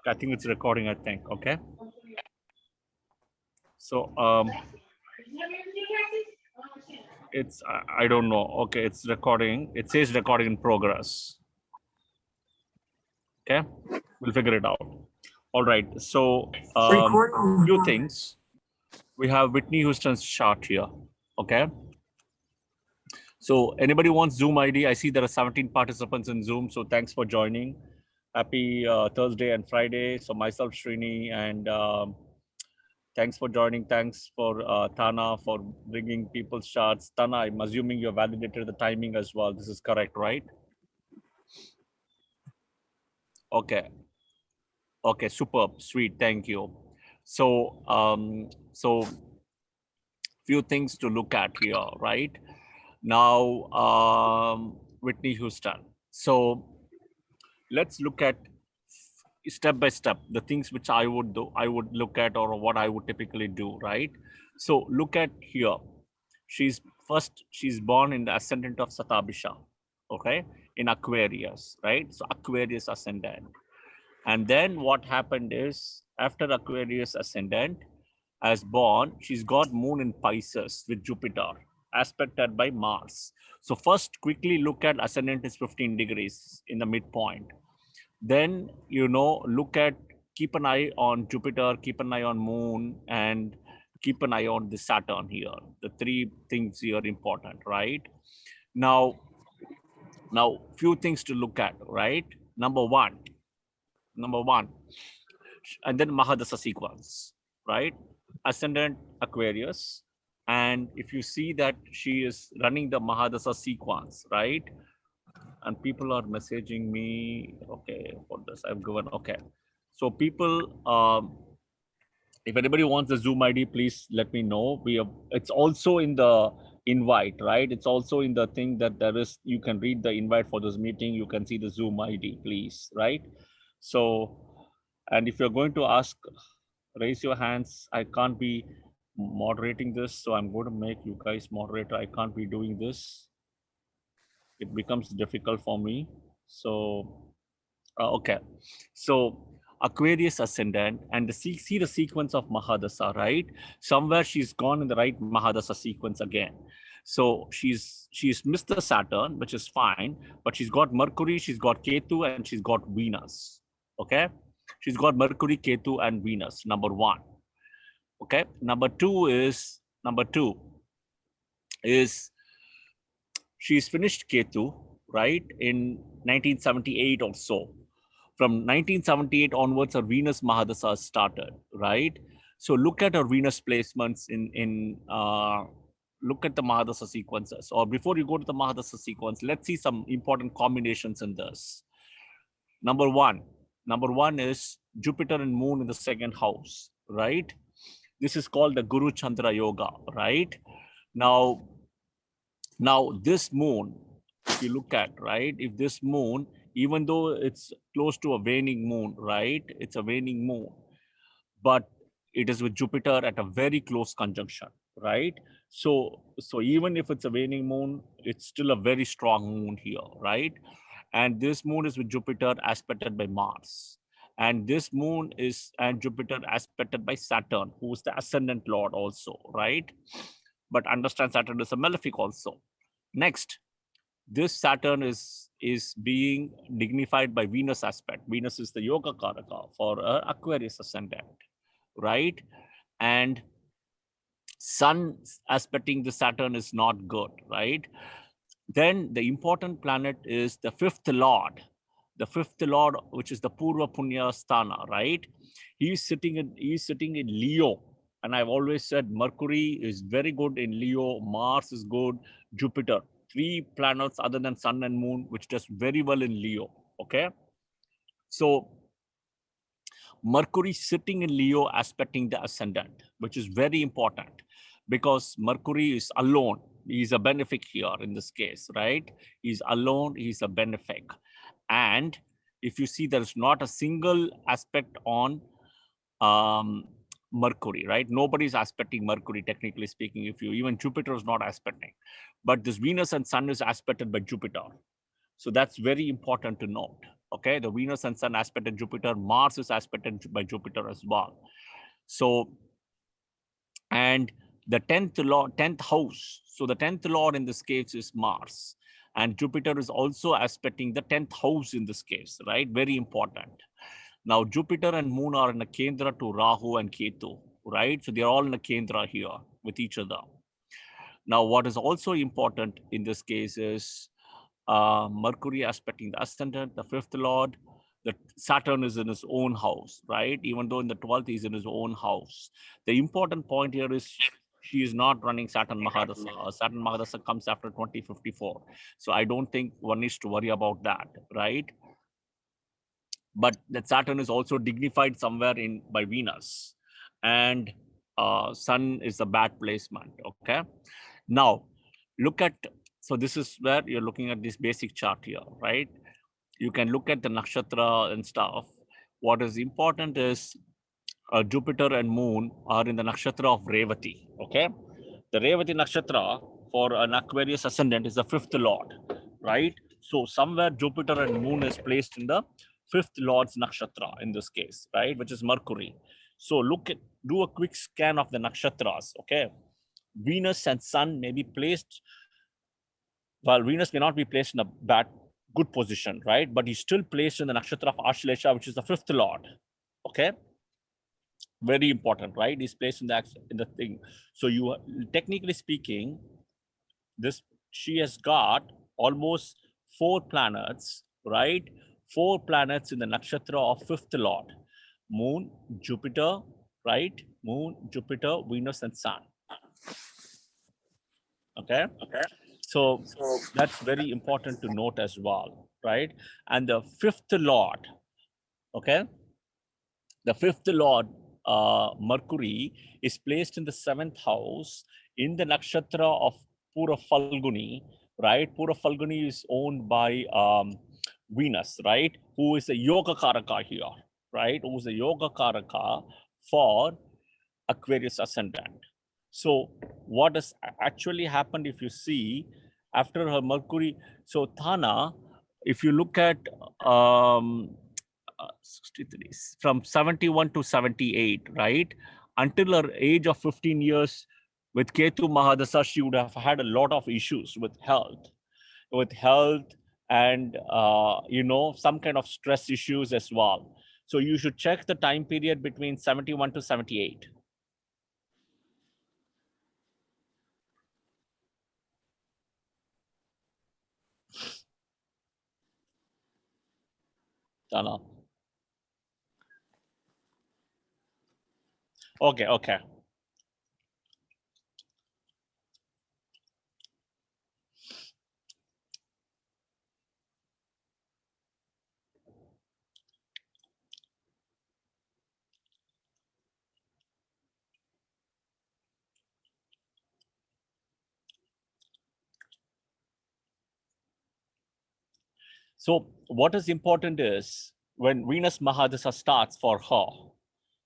I think it's recording, I think. Okay. So it's I don't know. Okay, it's recording. It says recording in progress. Okay, we'll figure it out. All right. So few things. We have Whitney Houston's chart here. Okay. So anybody wants Zoom ID? I see there are 17 participants in Zoom. So thanks for joining. Happy Thursday and Friday. So myself, Srini, and thanks for joining. Thanks for Tana for bringing people's charts. Tana, I'm assuming you validated the timing as well. This is correct, right? Okay. Okay, superb, sweet, thank you. So few things to look at here, right? Now, Whitney Houston. So let's look at step by step the things which I would do. I would look at, or what I would typically do, right? So look at here. She's born in the ascendant of Satabisha, okay, in Aquarius, right? So Aquarius ascendant. And then what happened is after Aquarius ascendant as born, she's got moon in Pisces with Jupiter aspected by Mars. So first quickly look at ascendant is 15 degrees in the midpoint. Then, look at, keep an eye on Jupiter, keep an eye on moon, and keep an eye on the Saturn here. The three things here are important, right? Now, few things to look at, right? Number one, and then Mahadasa sequence, right? Ascendant Aquarius. And if you see that she is running the Mahadasa sequence, right? And people are messaging me, okay, for this, I've given, okay. So people, if anybody wants the Zoom ID, please let me know. It's also in the invite, right? It's also in the thing that there is, you can read the invite for this meeting. You can see the Zoom ID, please, right? So, and if you're going to ask, raise your hands. I can't be moderating this, so I'm going to make you guys moderator. I can't be doing this. It becomes difficult for me. So, okay. So Aquarius ascendant, and see the sequence of Mahadasa, right? Somewhere she's gone in the right Mahadasa sequence again. So she's missed the Saturn, which is fine, but she's got Mercury, she's got Ketu, and she's got Venus. Okay, she's got Mercury, Ketu, and Venus. Number one. Okay, number two is she's finished Ketu, right, in 1978 or so. From 1978 onwards, her Venus Mahadasa started, right? So look at her Venus placements look at the Mahadasa sequences. Or before you go to the Mahadasa sequence, let's see some important combinations in this. Number one is Jupiter and Moon in the second house, right? This is called the Guru Chandra Yoga, right? Now this moon, if you look at, right, if this moon, even though it's close to a waning moon, right, it's a waning moon, but it is with Jupiter at a very close conjunction, right? So even if it's a waning moon, it's still a very strong moon here, right? And this moon is with Jupiter aspected by Mars. And this moon is, and Jupiter aspected by Saturn, who is the ascendant lord also, right? But understand Saturn is a malefic also. Next, this Saturn is being dignified by Venus aspect. Venus is the yoga karaka for Aquarius ascendant, right? And Sun aspecting the Saturn is not good, right? Then the important planet is the fifth lord, which is the Purva Punya Sthana, right? He's sitting in Leo. And I've always said Mercury is very good in Leo, Mars is good, Jupiter. Three planets other than Sun and Moon, which does very well in Leo, okay? So Mercury sitting in Leo aspecting the ascendant, which is very important because Mercury is alone. He's a benefic here in this case, right? He's alone, he's a benefic. And if you see, there's not a single aspect on Mercury, right? Nobody's aspecting Mercury, technically speaking. If you, even Jupiter is not aspecting, but this Venus and Sun is aspected by Jupiter. So that's very important to note, Okay, the Venus and Sun aspected Jupiter, Mars is aspected by Jupiter as well. So, and the 10th house. So the 10th lord in this case is Mars. And Jupiter is also aspecting the 10th house in this case, right? Very important. Now, Jupiter and Moon are in a Kendra to Rahu and Ketu, right? So they're all in a Kendra here with each other. Now, what is also important in this case is Mercury aspecting the ascendant, the 5th lord. The Saturn is in his own house, right? Even though in the 12th he's in his own house. The important point here is she is not running Saturn Mahadasa. Saturn Mahadasa comes after 2054. So I don't think one needs to worry about that, right? But that Saturn is also dignified somewhere in by Venus. And Sun is a bad placement, okay? Now, look at, so this is where you're looking at this basic chart here, right? You can look at the nakshatra and stuff. What is important is Jupiter and Moon are in the nakshatra of Revati, okay? The Revati nakshatra for an Aquarius ascendant is the 5th lord, right? So somewhere Jupiter and Moon is placed in the 5th lord's nakshatra in this case, right? Which is Mercury. So do a quick scan of the nakshatras, okay? Venus and Sun may be placed, well, Venus may not be placed in a good position, right? But he's still placed in the nakshatra of Ashlesha, which is the 5th lord, okay? Very important, right? He's placed in the thing. So you, technically speaking, she has got almost 4 planets, right? 4 planets in the nakshatra of 5th lord. Moon, Jupiter, right? Moon, Jupiter, Venus, and Sun. Okay. So that's very important to note as well, right? And the 5th lord, okay? The 5th lord, Mercury, is placed in the 7th house in the nakshatra of Pura Falguni, right? Pura Falguni is owned by Venus, right? Who is a Yoga Karaka here, right? Who is a Yoga Karaka for Aquarius ascendant. So what has actually happened, if you see, after her Mercury, so Thana, if you look at 63, from 71 to 78, right? Until her age of 15 years with Ketu Mahadasa, she would have had a lot of issues with health and, some kind of stress issues as well. So you should check the time period between 71 to 78. Tana. Okay. So what is important is when Venus Mahadasa starts for her,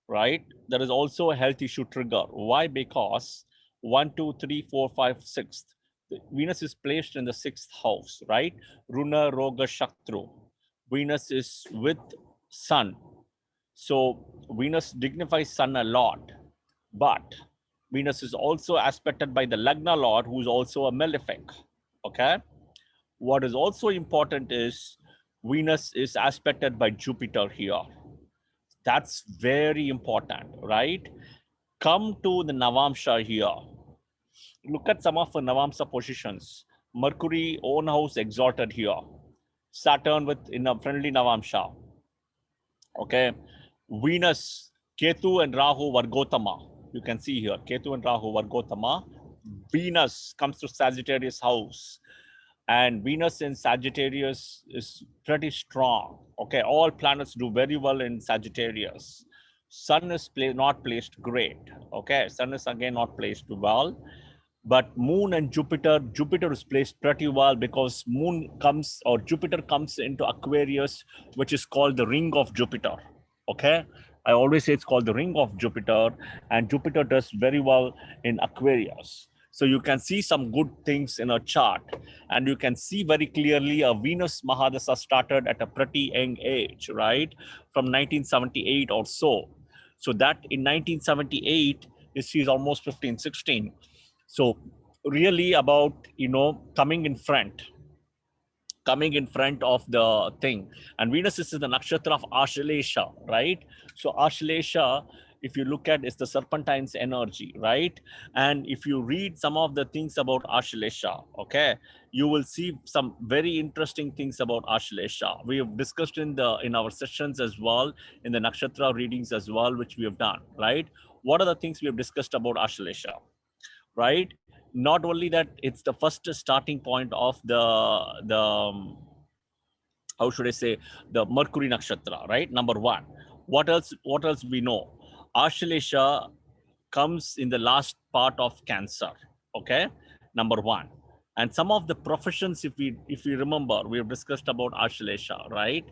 right? There is also a health issue trigger. Why? Because 1, 2, 3, 4, 5, 6. Venus is placed in the 6th house, right? Runa, Roga, Shaktru. Venus is with Sun. So Venus dignifies Sun a lot. But Venus is also aspected by the Lagna Lord, who is also a malefic, okay? What is also important is Venus is aspected by Jupiter here. That's very important, right? Come to the Navamsha here. Look at some of the Navamsha positions. Mercury, own house exalted here. Saturn in a friendly Navamsha. Okay. Venus, Ketu and Rahu, Vargotama. You can see here, Ketu and Rahu, Vargotama. Venus comes to Sagittarius house. And Venus in Sagittarius is pretty strong. Okay, all planets do very well in Sagittarius. Sun is not placed great. Okay, Sun is again not placed well. But Moon and Jupiter is placed pretty well because Jupiter comes into Aquarius, which is called the ring of Jupiter. Okay, I always say it's called the ring of Jupiter, and Jupiter does very well in Aquarius. So you can see some good things in a chart, and you can see very clearly a Venus Mahadasa started at a pretty young age, right? From 1978 or so. So that in 1978 is she's almost 15, 16. So really about, coming in front of the thing. And Venus is in the nakshatra of Ashlesha, right? So Ashlesha, if you look at, is the serpentine's energy, right? And if you read some of the things about Ashlesha, okay, you will see some very interesting things about Ashlesha. We have discussed in our sessions as well, in the nakshatra readings as well, which we have done, right? What are the things we have discussed about Ashlesha, right? Not only that, it's the first starting point of the how should I say, the Mercury nakshatra, right? Number one. What else? What else we know? Ashlesha comes in the last part of Cancer. Okay, number one. And some of the professions, if we remember, we have discussed about Ashlesha, right?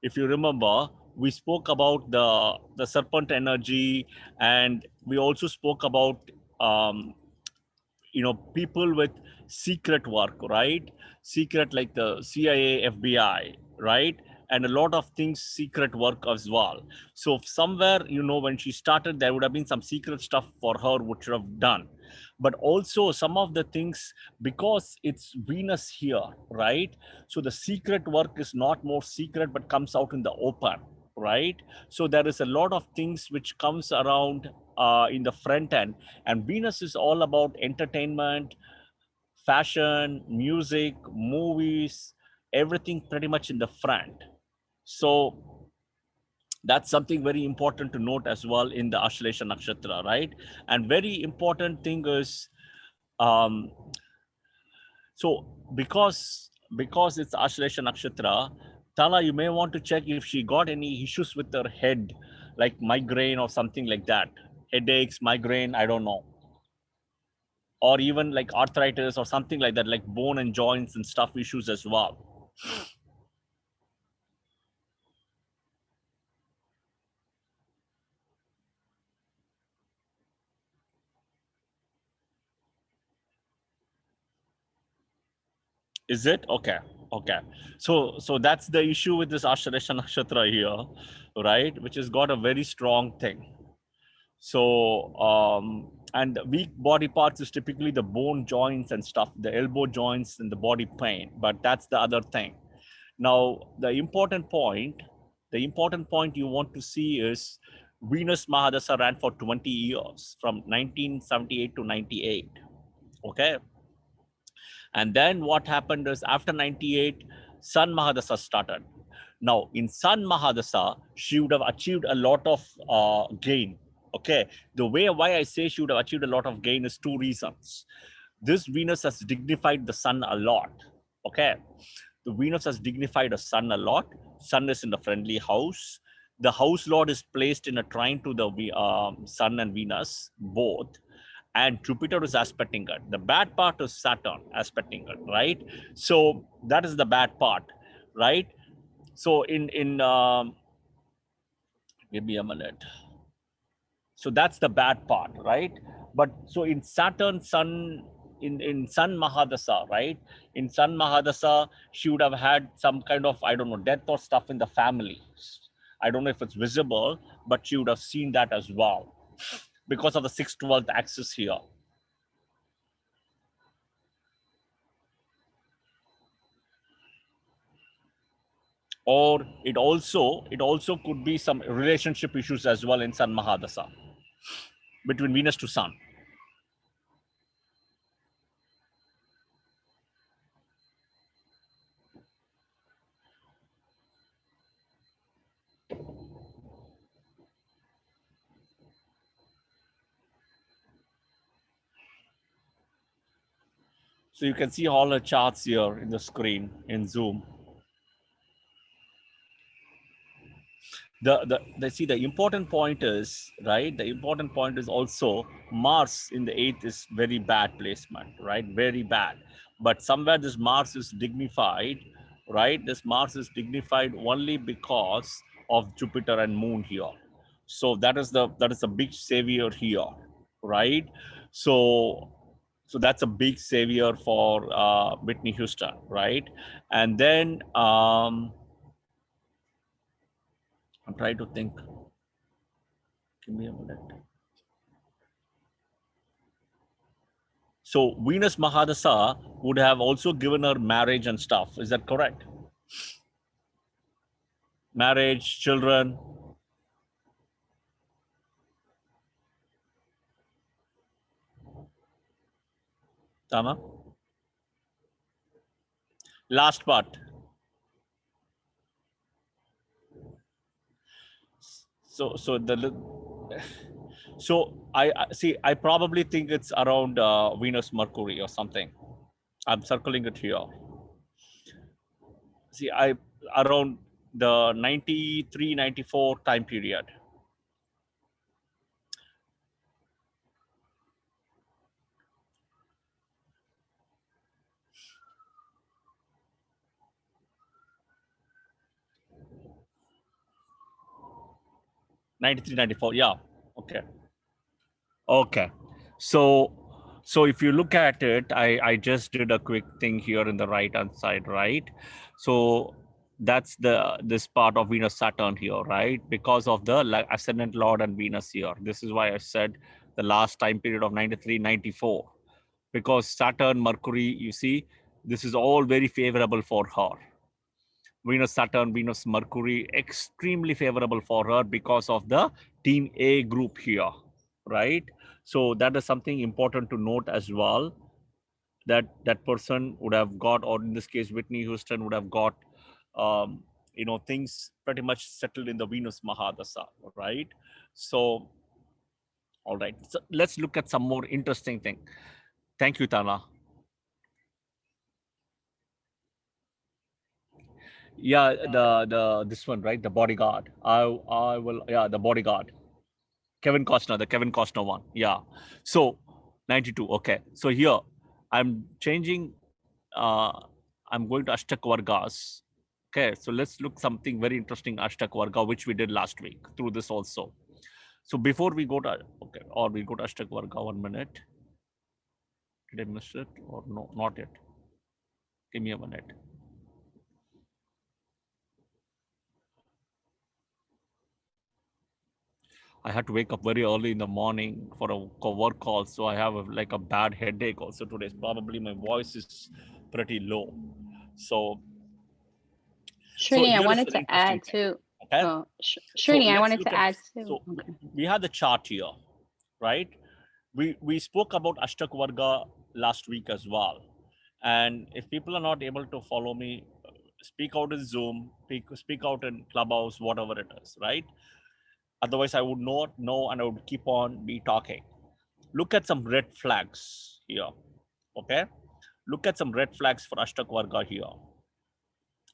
If you remember, we spoke about the serpent energy, and we also spoke about um, people with secret work, right? Secret, like the CIA, FBI, right? And a lot of things, secret work as well. So somewhere, when she started, there would have been some secret stuff for her which should have done. But also some of the things, because it's Venus here, right? So the secret work is not more secret but comes out in the open, right? So there is a lot of things which comes around in the front end. And Venus is all about entertainment, fashion, music, movies, everything pretty much in the front. So that's something very important to note as well in the Ashlesha Nakshatra, right? And very important thing is, um, so because it's Ashlesha Nakshatra, Tala, you may want to check if she got any issues with her head, like migraine or something like that. Headaches, migraine, I don't know. Or even like arthritis or something like that, like bone and joints and stuff issues as well. Is it? Okay. Okay. So that's the issue with this Ashlesha Nakshatra here, right? Which has got a very strong thing. So, and weak body parts is typically the bone joints and stuff, the elbow joints and the body pain, but that's the other thing. Now, the important point you want to see is Venus Mahadasa ran for 20 years from 1978 to 98. Okay. And then what happened is after 98, Sun Mahadasa started. Now, in Sun Mahadasa, she would have achieved a lot of gain. Okay. The way why I say she would have achieved a lot of gain is two reasons. This Venus has dignified the Sun a lot. Okay. The Venus has dignified the Sun a lot. Sun is in the friendly house. The house lord is placed in a trine to the Sun and Venus, both. And Jupiter is aspecting it. The bad part is Saturn aspecting it, right? So that is the bad part, right? So give me a minute. So that's the bad part, right? But so in Saturn, Sun, in Sun Mahadasa, right? In Sun Mahadasa, she would have had some kind of, I don't know, death or stuff in the family. I don't know if it's visible, but she would have seen that as well because of the 6/12 axis here. Or it also could be some relationship issues as well in Sun Mahadasa between Venus to Sun. So you can see all the charts here in the screen in Zoom. The important point is, right, the important point is also Mars in the 8th is very bad placement, right? Very bad. But somewhere this Mars is dignified, right? This Mars is dignified only because of Jupiter and Moon here. So that is a big savior here, right? So So that's a big savior for Whitney Houston, right? And then I'm trying to think. Give me a minute. So Venus Mahadasa would have also given her marriage and stuff. Is that correct? Marriage, children. Tama? Last part. So I see. I probably think it's around Venus Mercury or something. I'm circling it here. See, I around the 93, 94 time period. '93, '94. Yeah. Okay. Okay. So if you look at it, I just did a quick thing here in the right hand side, right? So that's this part of Venus Saturn here, right? Because of the ascendant Lord and Venus here. This is why I said the last time period of 93, 94. Because Saturn, Mercury, you see, this is all very favorable for her. Venus, Saturn, Venus, Mercury, extremely favorable for her because of the team A group here, right? So that is something important to note as well, that that person would have got, or in this case, Whitney Houston would have got, things pretty much settled in the Venus Mahadasa, right? So, all right. So let's look at some more interesting thing. Thank you, Tana. Yeah, the this one, right? The bodyguard. I will, yeah, the bodyguard. Kevin Costner, the Kevin Costner one. Yeah. So 92. Okay. So here I'm changing. Uh, I'm going to Ashtak Vargas. Okay. So let's look something very interesting, Ashtak Varga, which we did last week through this also. So before we go to, okay, or we go to Ashtak Varga, 1 minute. Did I miss it or no? Not yet. Give me a minute. I had to wake up very early in the morning for a work call, so I have like a bad headache also today. Probably my voice is pretty low. So Srini, I here is wanted an to interesting add thing. too. Okay. Oh, So Srini, I let's wanted look to at. add too. So Okay. we have the chart here, right? We spoke about Ashtak Varga last week as well, and if people are not able to follow me, speak out in Zoom, speak out in Clubhouse, whatever it is, right? Otherwise, I would not know, and I would keep on be talking. Look at some red flags here. Okay, look at some red flags for Ashtak Varga here.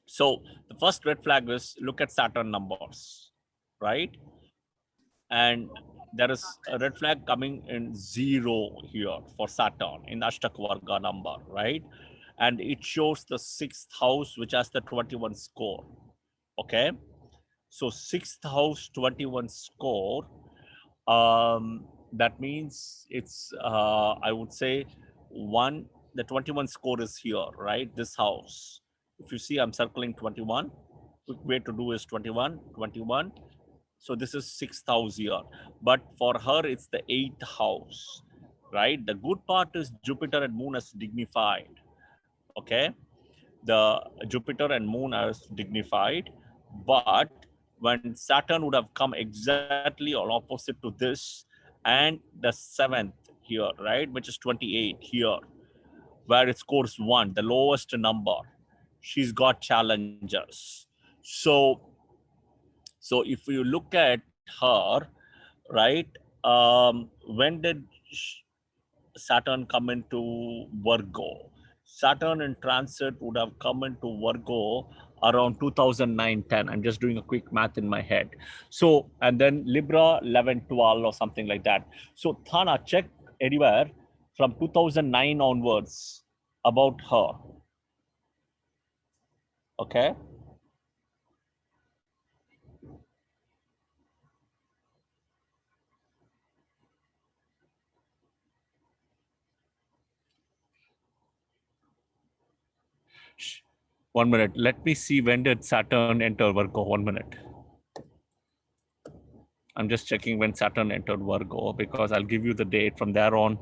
So the first red flag is look at Saturn numbers, right? And there is a red flag coming in 0 here for Saturn in Ashtak Varga number, right? And it shows the 6th house, which has the 21 score. Okay, so 6th house 21 score. That means it's I would say the 21 score is here, right? This house. If you see, I'm circling 21. Quick way to do is 21, 21. So this is 6th house here. But for her, it's the 8th house, right? The good part is Jupiter and Moon as dignified. Okay, the Jupiter and Moon as dignified, but when Saturn would have come exactly or opposite to this, and the 7th here, right, which is 28 here, where it scores 1, the lowest number, she's got challenges. So if you look at her, right, when did Saturn come into Virgo? Saturn in transit would have come into Virgo around 2009-10. I'm just doing a quick math in my head. So, and then Libra 11-12 or something like that. So, Thana, check anywhere from 2009 onwards about her. Okay. 1 minute. Let me see when did Saturn enter Virgo. 1 minute. I'm just checking when Saturn entered Virgo because I'll give you the date from there on.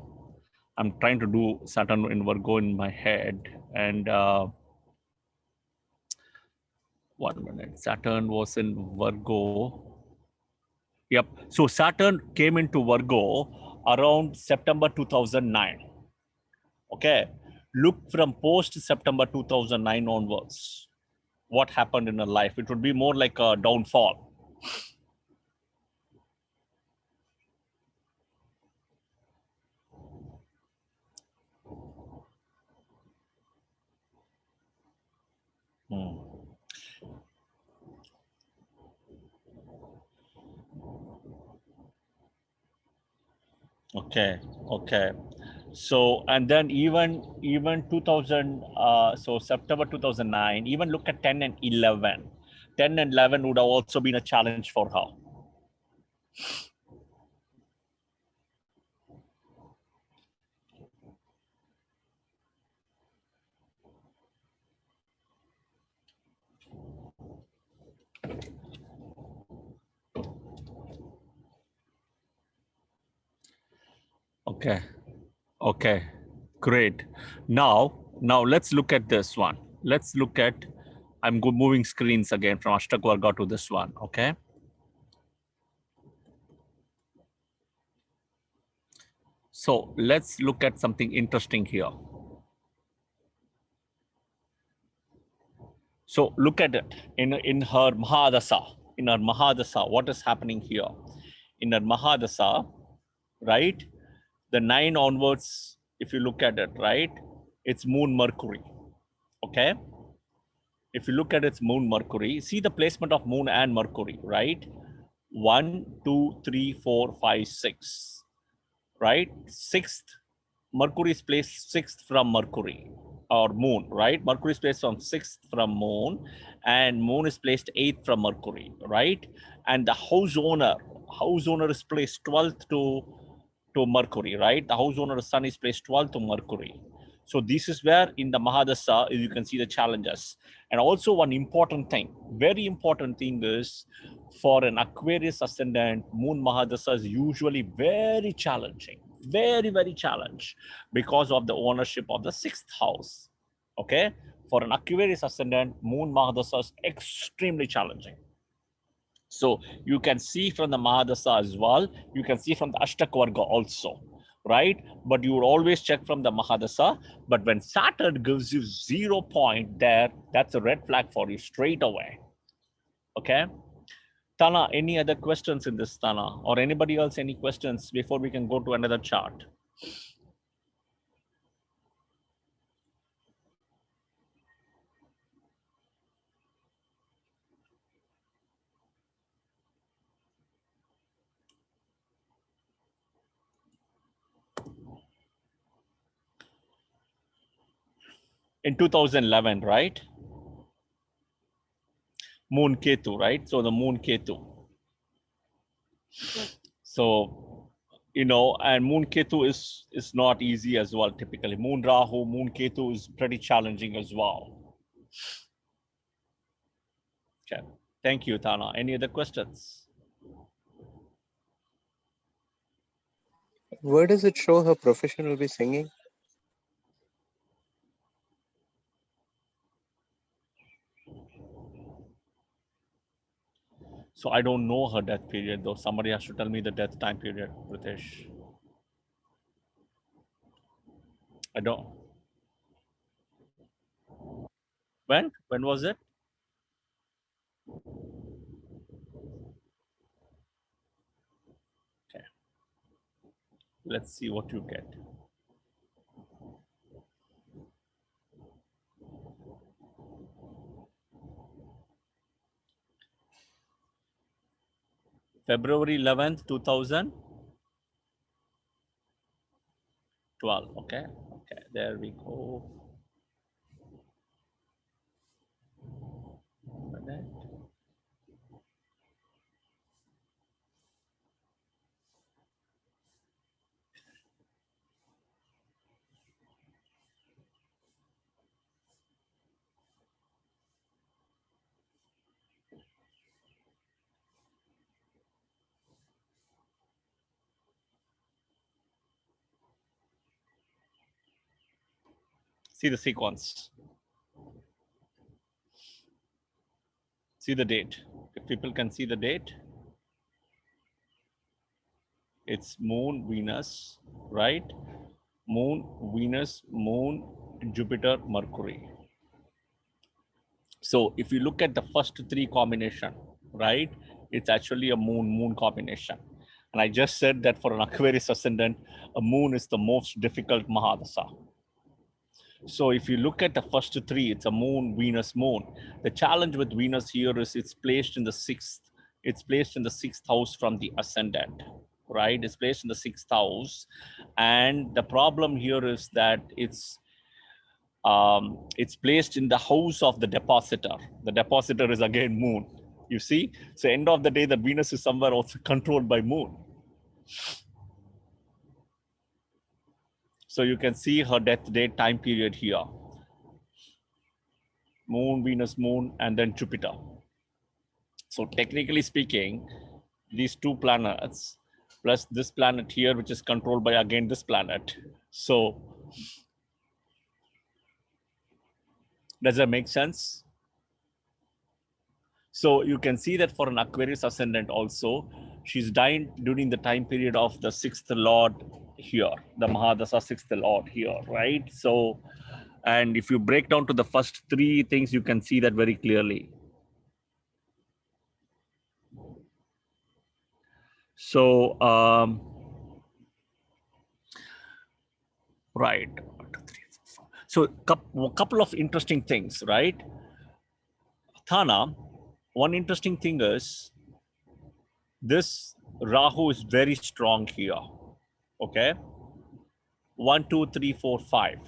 I'm trying to do Saturn in Virgo in my head. And 1 minute. Saturn was in Virgo. Yep. So Saturn came into Virgo around September 2009. Okay. Look from post September 2009 onwards. What happened in her life? It would be more like a downfall. Okay. Okay. So and then even 2000 so September 2009, even look at 10 and 11. 10 and 11 would have also been a challenge for her. Okay. Okay. Great. Now let's look at this one. Let's look at, I'm moving screens again from Ashtak Varga to this one. Okay. So let's look at something interesting here. So look at it in her Mahadasa. In her Mahadasa, what is happening here? In her Mahadasa, right? The 9 onwards, if you look at it, right? It's Moon Mercury. Okay. If you look at its Moon Mercury, see the placement of Moon and Mercury, right? 1, 2, 3, 4, 5, 6. Right? Sixth, Mercury is placed sixth from Mercury or Moon, right? Mercury is placed from sixth from Moon, and Moon is placed eighth from Mercury, right? And the house owner is placed 12th to Mercury, right? The house owner Sun is placed 12th to Mercury. So this is where in the Mahadasa you can see the challenges. And also one important thing, very important thing is for an Aquarius ascendant, Moon Mahadasa is usually very challenging, very, very challenged because of the ownership of the 6th house. Okay. For an Aquarius ascendant, Moon Mahadasa is extremely challenging. So you can see from the Mahadasa as well. You can see from the Ashtak Varga also, right? But you would always check from the Mahadasa. But when Saturn gives you 0 point there, that's a red flag for you straight away. Okay. Tana, any other questions in this, Tana? Or anybody else, any questions before we can go to another chart? In 2011, right? Moon Ketu, right? So the Moon Ketu. So, you know, and Moon Ketu is not easy as well, typically. Moon Rahu, Moon Ketu is pretty challenging as well. Okay. Thank you, Tana. Any other questions? Where does it show her profession will be singing? So I don't know her death period, though. Somebody has to tell me the death time period, Pritesh. I don't. When? When was it? Okay. Let's see what you get. February 11th, 2012. Okay. Okay. There we go. See the sequence. See the date. If people can see the date, it's Moon, Venus, right? Moon, Venus, Moon, Jupiter, Mercury. So if you look at the first three combination, right, it's actually a moon combination. And I just said that for an Aquarius ascendant, a moon is the most difficult Mahadasa. So if you look at the first three, it's a moon, Venus, moon. The challenge with Venus here is it's placed in the sixth house from the ascendant, right? It's placed in the sixth house. And the problem here is that it's placed in the house of the depositor. The depositor is again moon, you see? So end of the day, the Venus is somewhere also controlled by moon. So you can see her death date time period here. Moon, Venus, moon, and then Jupiter. So technically speaking, these two planets plus this planet here, which is controlled by again this planet. So does that make sense? So you can see that for an Aquarius ascendant also, she's dying during the time period of the sixth lord here, the Mahadasa sixth lord here, right? So, and if you break down to the first three things, you can see that very clearly. So, right. So a couple of interesting things, right? Thana, one interesting thing is this Rahu is very strong here. Okay. 1, 2, 3, 4, 5.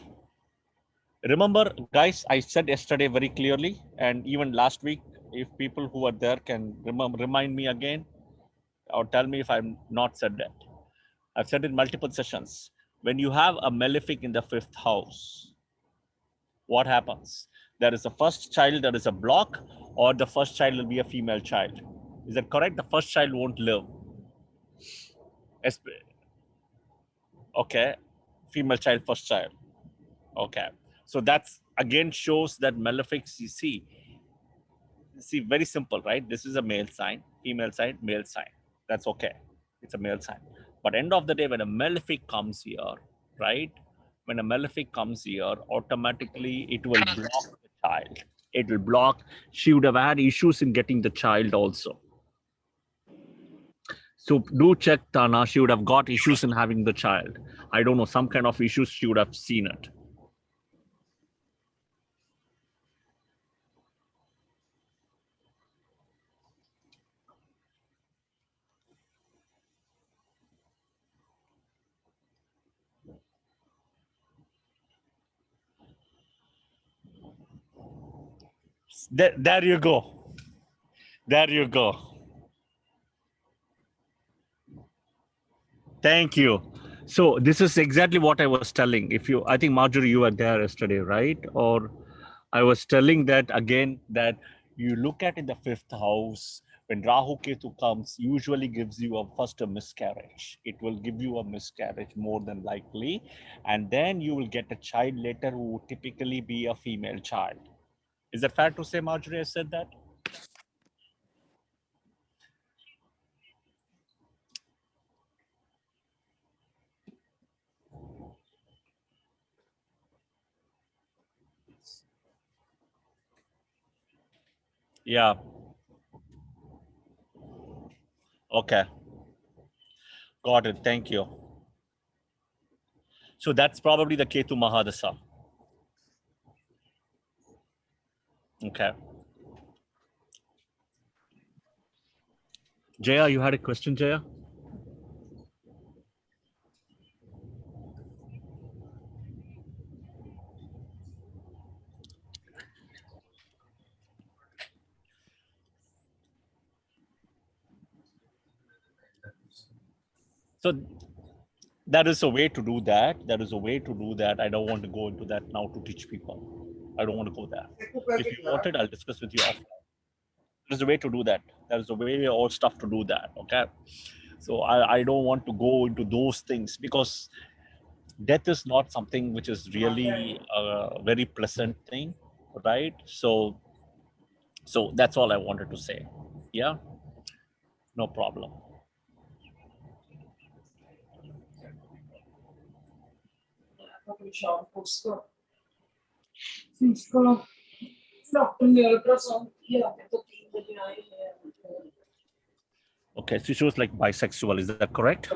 Remember, guys, I said yesterday very clearly, and even last week, if people who are there can remind me again, or tell me if I'm not said that. I've said in multiple sessions. When you have a malefic in the fifth house, what happens? There is a first child that is a block, or the first child will be a female child. Is that correct? The first child won't live. Okay, female child, first child. Okay, so that's again shows that malefics, you see, very simple, right? This is a male sign, female sign, male sign. That's okay. It's a male sign. But end of the day, when a malefic comes here, right? When a malefic comes here, automatically it will block the child. It will block. She would have had issues in getting the child also. So do check Tana. She would have got issues in having the child. I don't know, some kind of issues she would have seen it. There you go. There you go. Thank you. So this is exactly what I was telling. I think Marjorie, you were there yesterday, right? Or I was telling that again, that you look at in the fifth house, when Rahu Ketu comes, usually gives you first a miscarriage. It will give you a miscarriage more than likely. And then you will get a child later who would typically be a female child. Is that fair to say, Marjorie, I said that? Yeah. Okay. Got it. Thank you. So that's probably the Ketu Mahadasa. Okay. Jaya, you had a question, Jaya? So there is a way to do that. There is a way to do that. I don't want to go into that now to teach people. I don't want to go there. If you want it, I'll discuss with you offline. There's a way to do that. There's a way or stuff to do that. Okay. So I don't want to go into those things because death is not something which is really a very pleasant thing, right? So that's all I wanted to say. Yeah, no problem. Okay, so she was like bisexual, is that correct?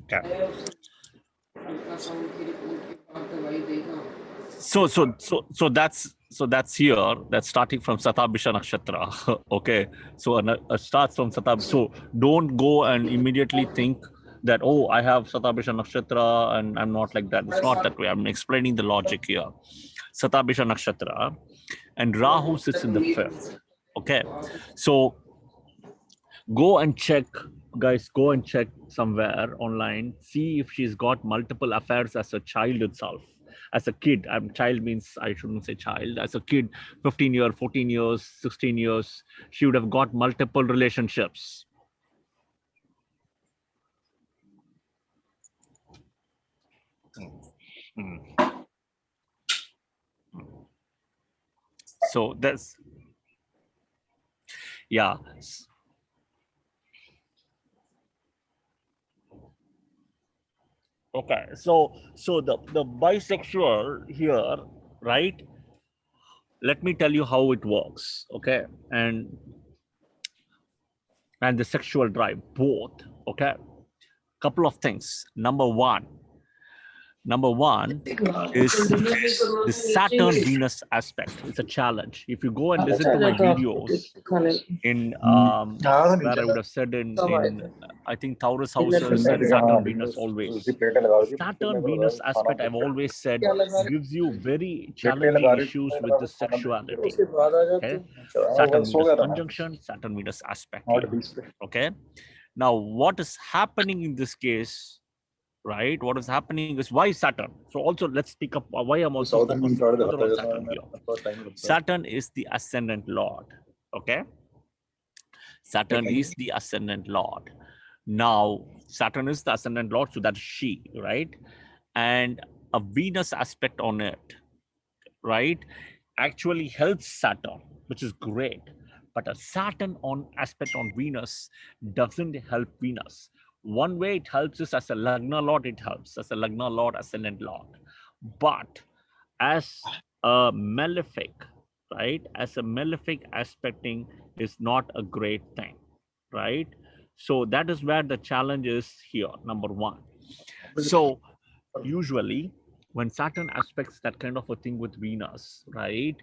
Okay. So that's here. That's starting from Satabhisha Nakshatra. Okay, so starts from Satab. So don't go and immediately think that, oh, I have Satabhisha Nakshatra and I'm not like that. It's not that way. I'm explaining the logic here. Satabhisha Nakshatra, and Rahu sits in the 5th. Okay, so go and check, guys. Go and check somewhere online. See if she's got multiple affairs as a child itself. As a kid, child means I shouldn't say child. As a kid, 15 years, 14 years, 16 years, she would have got multiple relationships. So that's, yeah. Okay, so the bisexual here, right? Let me tell you how it works, okay? And the sexual drive, both, okay? Couple of things. Number one is the Saturn Venus aspect. It's a challenge. If you go and listen to my videos in where I would have said in I think Taurus houses and Saturn Venus always. Saturn Venus aspect, I've always said, gives you very challenging issues with the sexuality. Okay, Saturn Venus conjunction, Saturn Venus aspect here. Okay, now what is happening in this case? Right, what is happening is, why Saturn? So also let's pick up why I'm also focusing on Saturn here. Saturn is the ascendant lord. Okay, Saturn is the ascendant lord. Now Saturn is the ascendant lord, so that's she, right? And a Venus aspect on it, right, actually helps Saturn, which is great. But a Saturn on aspect on Venus doesn't help Venus. One way it helps is as a Lagna Lord, it helps as a Lagna Lord, ascendant Lord. But as a malefic, right, as a malefic aspecting is not a great thing, right? So that is where the challenge is here, number one. So usually when Saturn aspects that kind of a thing with Venus, right,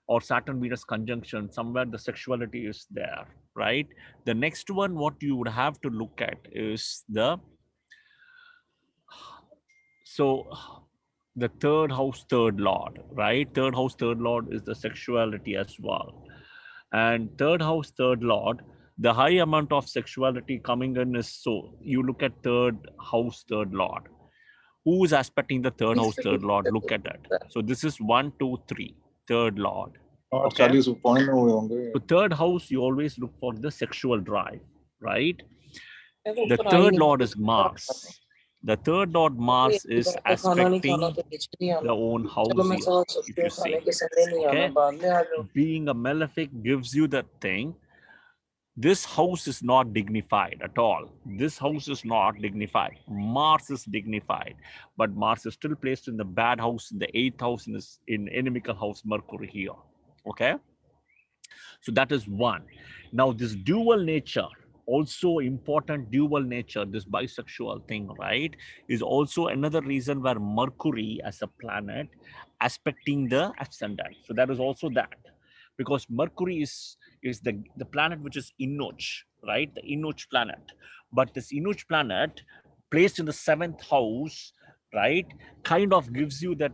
or Saturn Venus conjunction, somewhere the sexuality is there, right? The next one, what you would have to look at is the third house, third lord, right? Third house, third lord is the sexuality as well. And third house, third lord, the high amount of sexuality coming in is, so you look at third house, third lord. Who is aspecting the third house, third lord? Look at that. So this is 1, 2, 3, third lord. Okay. So third house, you always look for the sexual drive, right? The third lord is Mars. The third lord Mars is aspecting the own house here, if you see. Okay. Being a malefic gives you that thing. This house is not dignified at all. This house is not dignified. Mars is dignified, but Mars is still placed in the bad house, in the 8th house, in inimical house, Mercury here. Okay. So that is one. Now this dual nature, also important dual nature, this bisexual thing, right, is also another reason where Mercury as a planet aspecting the ascendant. So that is also that, because Mercury is the planet which is Inuch, right? The Inuch planet. But this Inuch planet placed in the 7th house, right, kind of gives you that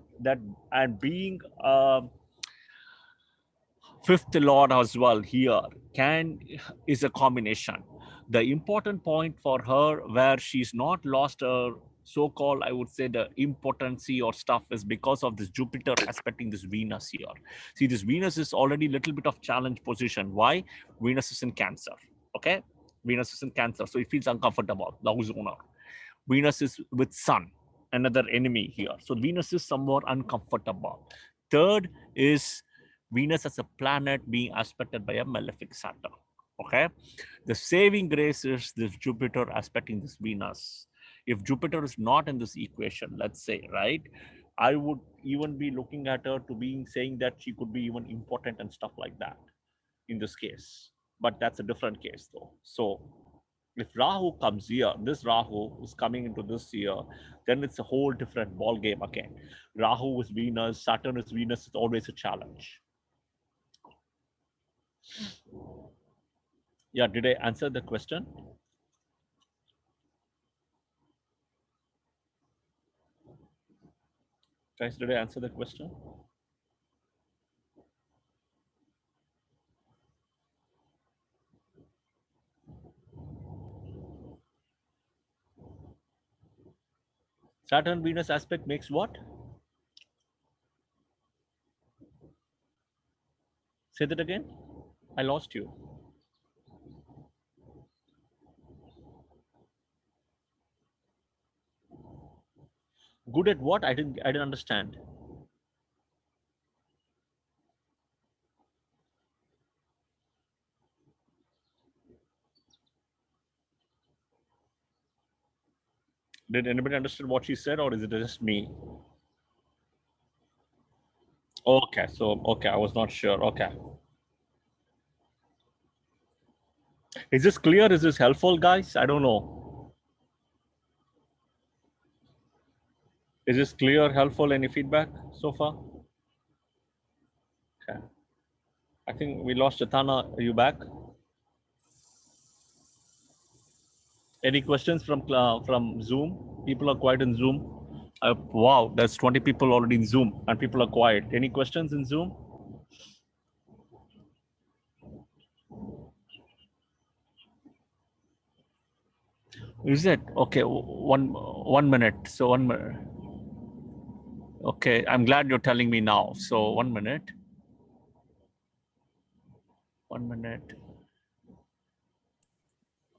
and being 5th lord as well here is a combination. The important point for her where she's not lost her so-called, I would say, the impotency or stuff is because of this Jupiter aspecting this Venus here. See, this Venus is already a little bit of challenge position. Why? Venus is in Cancer. Okay, Venus is in Cancer, so it feels uncomfortable. The house owner. Venus is with Sun, another enemy here. So Venus is somewhat uncomfortable. Third is Venus as a planet being aspected by a malefic Saturn. Okay, the saving grace is this Jupiter aspecting this Venus. If Jupiter is not in this equation, let's say, right, I would even be looking at her to being saying that she could be even important and stuff like that in this case. But that's a different case though. So if Rahu comes here, this Rahu is coming into this year, then it's a whole different ball game again. Rahu is Venus, Saturn is Venus, it's always a challenge. Yeah, did I answer the question? Guys, did I answer the question? Saturn Venus aspect makes what? Say that again. I lost you. Good at what? I didn't understand. Did anybody understand what she said, or is it just me? Okay, so okay, I was not sure. Okay. Is this clear? Is this helpful, guys? I don't know. Is this clear, helpful? Any feedback so far? Okay. I think we lost Chetana. Are you back? Any questions from Zoom? People are quiet in Zoom. Wow, that's 20 people already in Zoom, and people are quiet. Any questions in Zoom? Is it okay? One minute. So 1 minute. Okay, I'm glad you're telling me now. So 1 minute. 1 minute.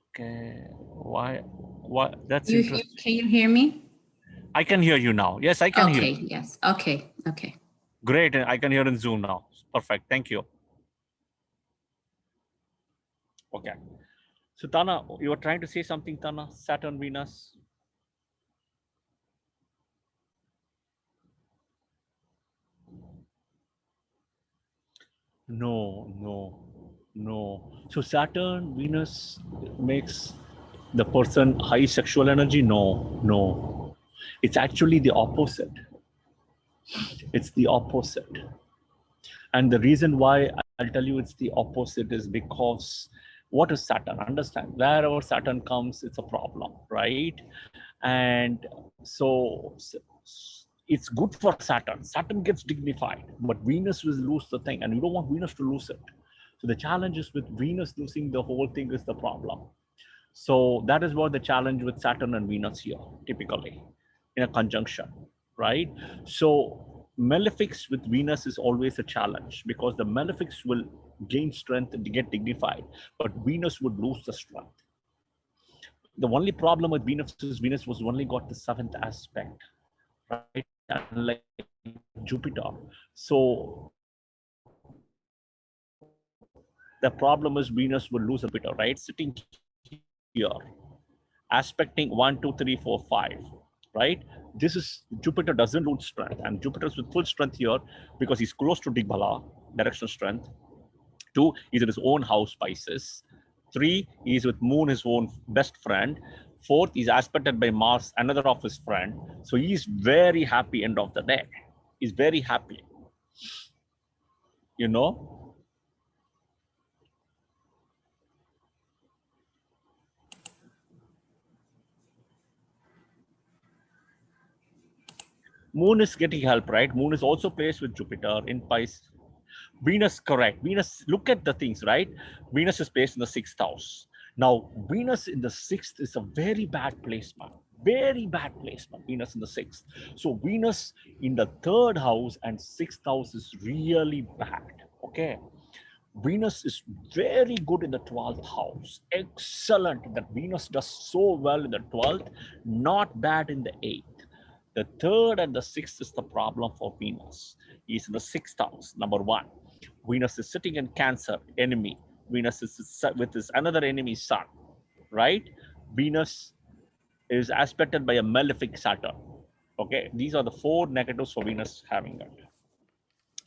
Okay. Why? That's interesting. Can you hear me? I can hear you now. Yes, I can hear Okay, you. yes. Okay, okay. Great. I can hear in Zoom now. Perfect. Thank you. Okay. So Tana, you were trying to say something, Tana? Saturn, Venus. No. So Saturn, Venus makes the person high sexual energy? No. It's actually the opposite. It's the opposite. And the reason why I'll tell you it's the opposite is because what is Saturn? Understand, wherever Saturn comes, it's a problem, right? And so it's good for Saturn. Saturn gets dignified, but Venus will lose the thing, and you don't want Venus to lose it. So the challenge is with Venus losing the whole thing is the problem. So that is what the challenge with Saturn and Venus here, typically, in a conjunction, right? So malefics with Venus is always a challenge because the malefics will gain strength and get dignified, but Venus would lose the strength. The only problem with Venus is Venus was only got the 7th aspect, right? Unlike Jupiter. So the problem is Venus will lose a bit, right? Sitting here, aspecting 1, 2, 3, 4, 5, right? This is Jupiter doesn't lose strength, and Jupiter's with full strength here because he's close to Digbala, direction strength. 2, he's in his own house, Pisces. 3, he's with Moon, his own best friend. 4th, he's aspected by Mars, another of his friend. So he's very happy end of the day. He's very happy. You know? Moon is getting help, right? Moon is also placed with Jupiter in Pisces. Venus, correct. Venus, look at the things, right? Venus is placed in the 6th house. Now, Venus in the 6th is a very bad placement. Very bad placement, Venus in the 6th. So Venus in the 3rd house and 6th house is really bad, okay? Venus is very good in the 12th house. Excellent. That Venus does so well in the 12th, not bad in the 8th. The third and the sixth is the problem for Venus. He's in the sixth house, number one. Venus is sitting in Cancer, enemy. Venus is with his another enemy, Sun, right? Venus is aspected by a malefic Saturn. Okay, these are the four negatives for Venus having that,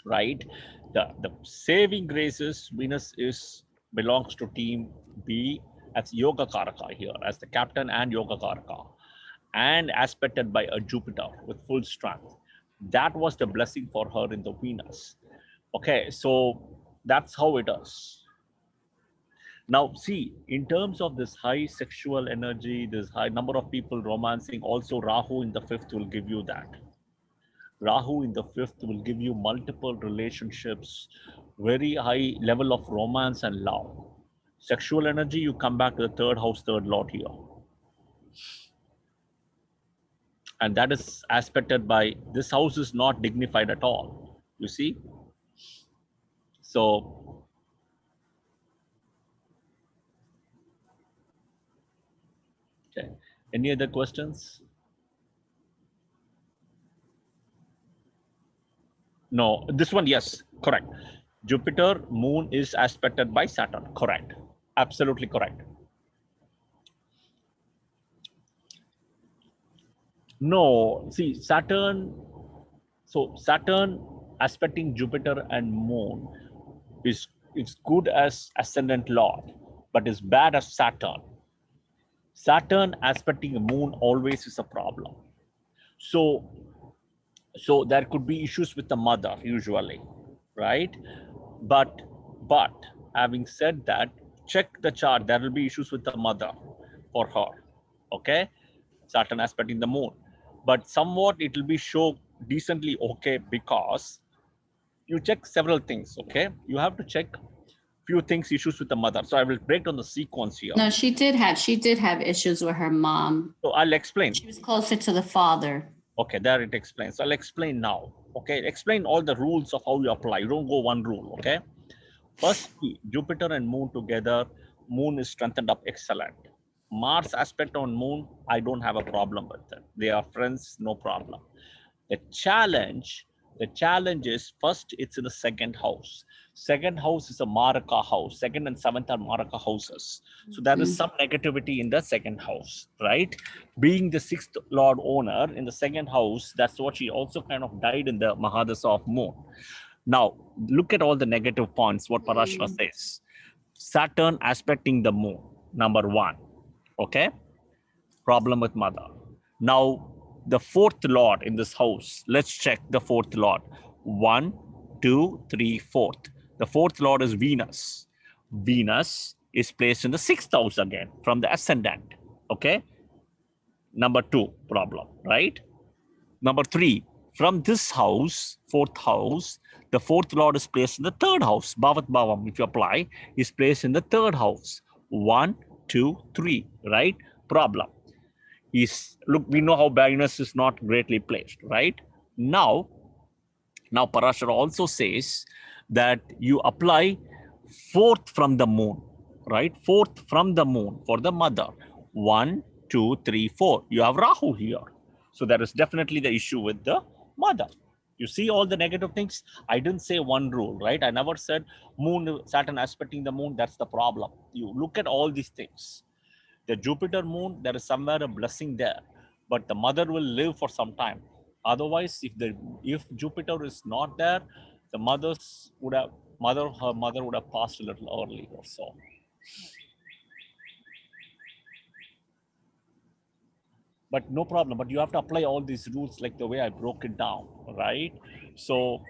right? The saving graces, Venus belongs to team B as Yoga Karaka here, as the captain and Yoga Karaka, and aspected by a Jupiter with full strength. That was the blessing for her in the Venus. Okay, so that's how it is. Now, see, in terms of this high sexual energy, this high number of people romancing, also Rahu in the fifth will give you that. Rahu in the fifth will give you multiple relationships, very high level of romance and love. Sexual energy, you come back to the third house, third lord here. And that is aspected by, this house is not dignified at all, you see. So, okay. Any other questions? No, this one, yes, correct. Jupiter, moon is aspected by Saturn, correct. Absolutely correct. No, see, Saturn, so Saturn aspecting Jupiter and moon is good as ascendant lord, but is bad as Saturn. Saturn aspecting the moon always is a problem. So there could be issues with the mother usually, right? But having said that, check the chart. There will be issues with the mother for her. Okay, Saturn aspecting the moon, but somewhat it will be show decently okay, because you check several things. Okay, you have to check few things, issues with the mother. So I will break down the sequence here. No, she did have issues with her mom. So I'll explain. She was closer to the father. Okay, there it explains. So I'll explain now. Okay, explain all the rules of how you apply. You don't go one rule. Okay, first, Jupiter and moon together. Moon is strengthened up, excellent. Mars aspect on moon, I don't have a problem with it. They are friends, no problem. The challenge is, first, it's in the second house. Second house is a Maraka house. Second and seventh are Maraka houses. So there is some negativity in the second house, right? Being the sixth lord owner in the second house, that's what she also kind of died in the Mahadasa of moon. Now, look at all the negative points, what Parashara says. Saturn aspecting the moon, number one. Okay? Problem with mother. Now, the fourth lord in this house, let's check the fourth lord. 1, 2, 3, 4th. The fourth lord is Venus. Venus is placed in the sixth house again from the ascendant. Okay? Number 2 problem, right? Number 3, from this house, fourth house, the fourth lord is placed in the third house. Bhavat Bhavam, if you apply, is placed in the third house. 1, 2, 3, right? Problem is, look, we know how Venus is not greatly placed, right? Now Parashara also says that you apply fourth from the moon, right? Fourth from the moon for the mother. 1, 2, 3, 4. You have Rahu here. So there is definitely the issue with the mother. You see all the negative things? I didn't say one rule, right? I never said moon, Saturn aspecting the moon, that's the problem. You look at all these things. The Jupiter moon, there is somewhere a blessing there, but the mother will live for some time. Otherwise, if Jupiter is not there, the her mother would have passed a little early or so. But no problem. But you have to apply all these rules like the way I broke it down, right? So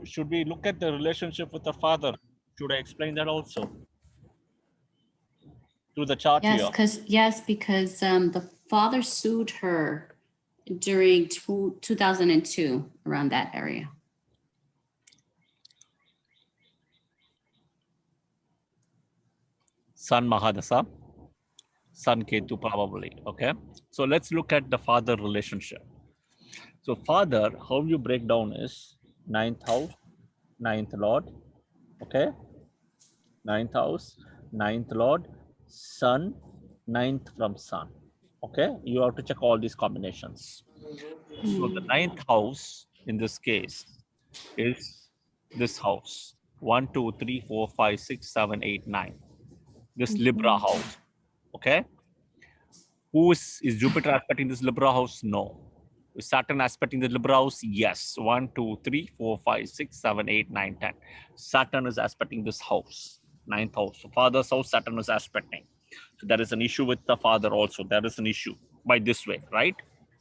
should we look at the relationship with the father? Should I explain that also? Through the chart here. Because the father sued her during 2002, around that area. Sun Mahadasa, Sun Ketu probably, okay? So let's look at the father relationship. So father, how you break down is ninth house, ninth lord. Okay. Ninth house, ninth lord, sun, ninth from sun. Okay. You have to check all these combinations. So the ninth house in this case is this house. 1, 2, 3, 4, 5, 6, 7, 8, 9. This Libra house. Okay. Who is Jupiter aspecting this Libra house? No. Is Saturn aspecting the Libra house? Yes. 1, 2, 3, 4, 5, 6, 7, 8, 9, 10. Saturn is aspecting this house, ninth house. So father's house, Saturn is aspecting. So there is an issue with the father also. There is an issue by this way, right?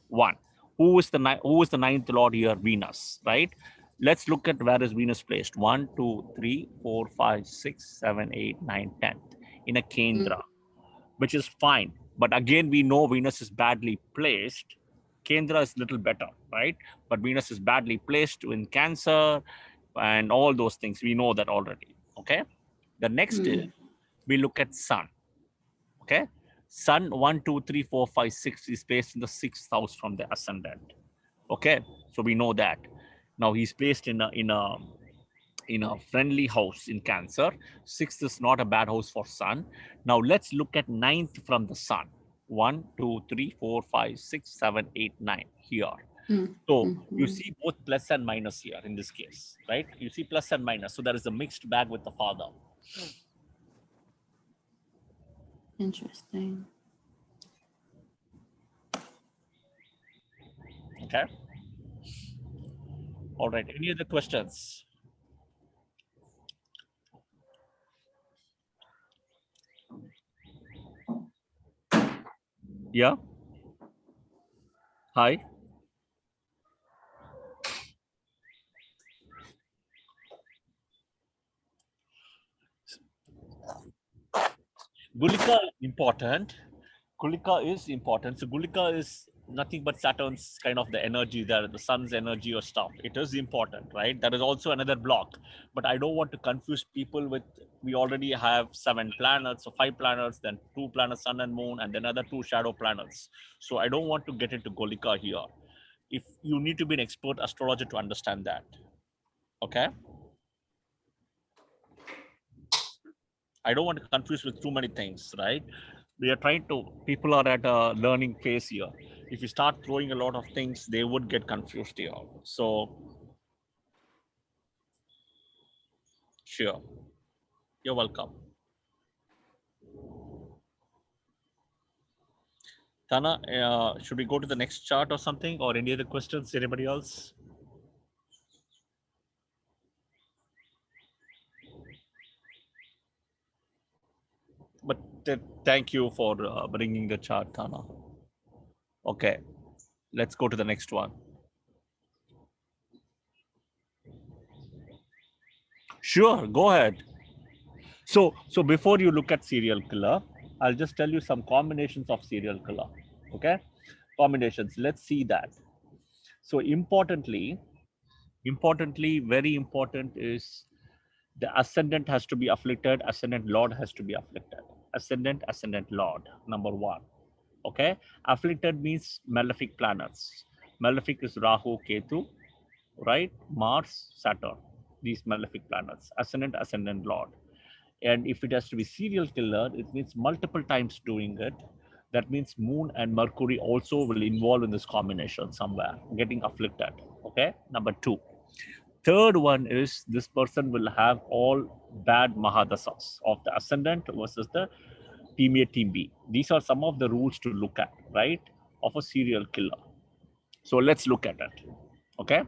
One. Who is the ninth lord here? Venus, right? Let's look at where is Venus placed. 1, 2, 3, 4, 5, 6, 7, 8, 9, 10. In a Kendra, which is fine. But again, we know Venus is badly placed. Kendra is little better, right? But Venus is badly placed in Cancer and all those things. We know that already, okay? The next is we look at Sun, okay? Sun 1, 2, 3, 4, 5, 6 is placed in the sixth house from the ascendant, okay? So we know that. Now he's placed in a friendly house in Cancer. Sixth is not a bad house for Sun. Now let's look at ninth from the Sun. 1, 2, 3, 4, 5, 6, 7, 8, 9 here. So you see both plus and minus here in this case, right? You see plus and minus. So there is a mixed bag with the father. Interesting. Okay. All right. Any other questions? Yeah. Hi. Gulika is important. Gulika is important. So Gulika is nothing but Saturn's kind of the energy there, the sun's energy or stuff. It is important, right? That is also another block. But I don't want to confuse people with, we already have 7 planets, so 5 planets, then 2 planets, sun and moon, and then other 2 shadow planets. So I don't want to get into Gulika here. If you need to be an expert astrologer to understand that. Okay. I don't want to confuse with too many things, right? We are trying to, people are at a learning phase here. If you start throwing a lot of things, they would get confused here. So, sure. You're welcome. Tana, should we go to the next chart or something, or any other questions? Anybody else? But thank you for bringing the chart, Tana. Okay, let's go to the next one. Sure, go ahead. So before you look at serial killer, I'll just tell you some combinations of serial killer. Okay, combinations. Let's see that. So importantly, very important is the ascendant has to be afflicted. Ascendant lord has to be afflicted. Ascendant lord. Number 1. Okay, afflicted means malefic planets. Malefic is Rahu, Ketu, right? Mars, Saturn. These malefic planets. Ascendant lord. And if it has to be serial killer, it means multiple times doing it. That means moon and Mercury also will involve in this combination somewhere, getting afflicted. Okay, number 2. Third one is this person will have all bad Mahadasas of the ascendant versus the team A, team B. These are some of the rules to look at, right, of a serial killer. So let's look at it. Okay.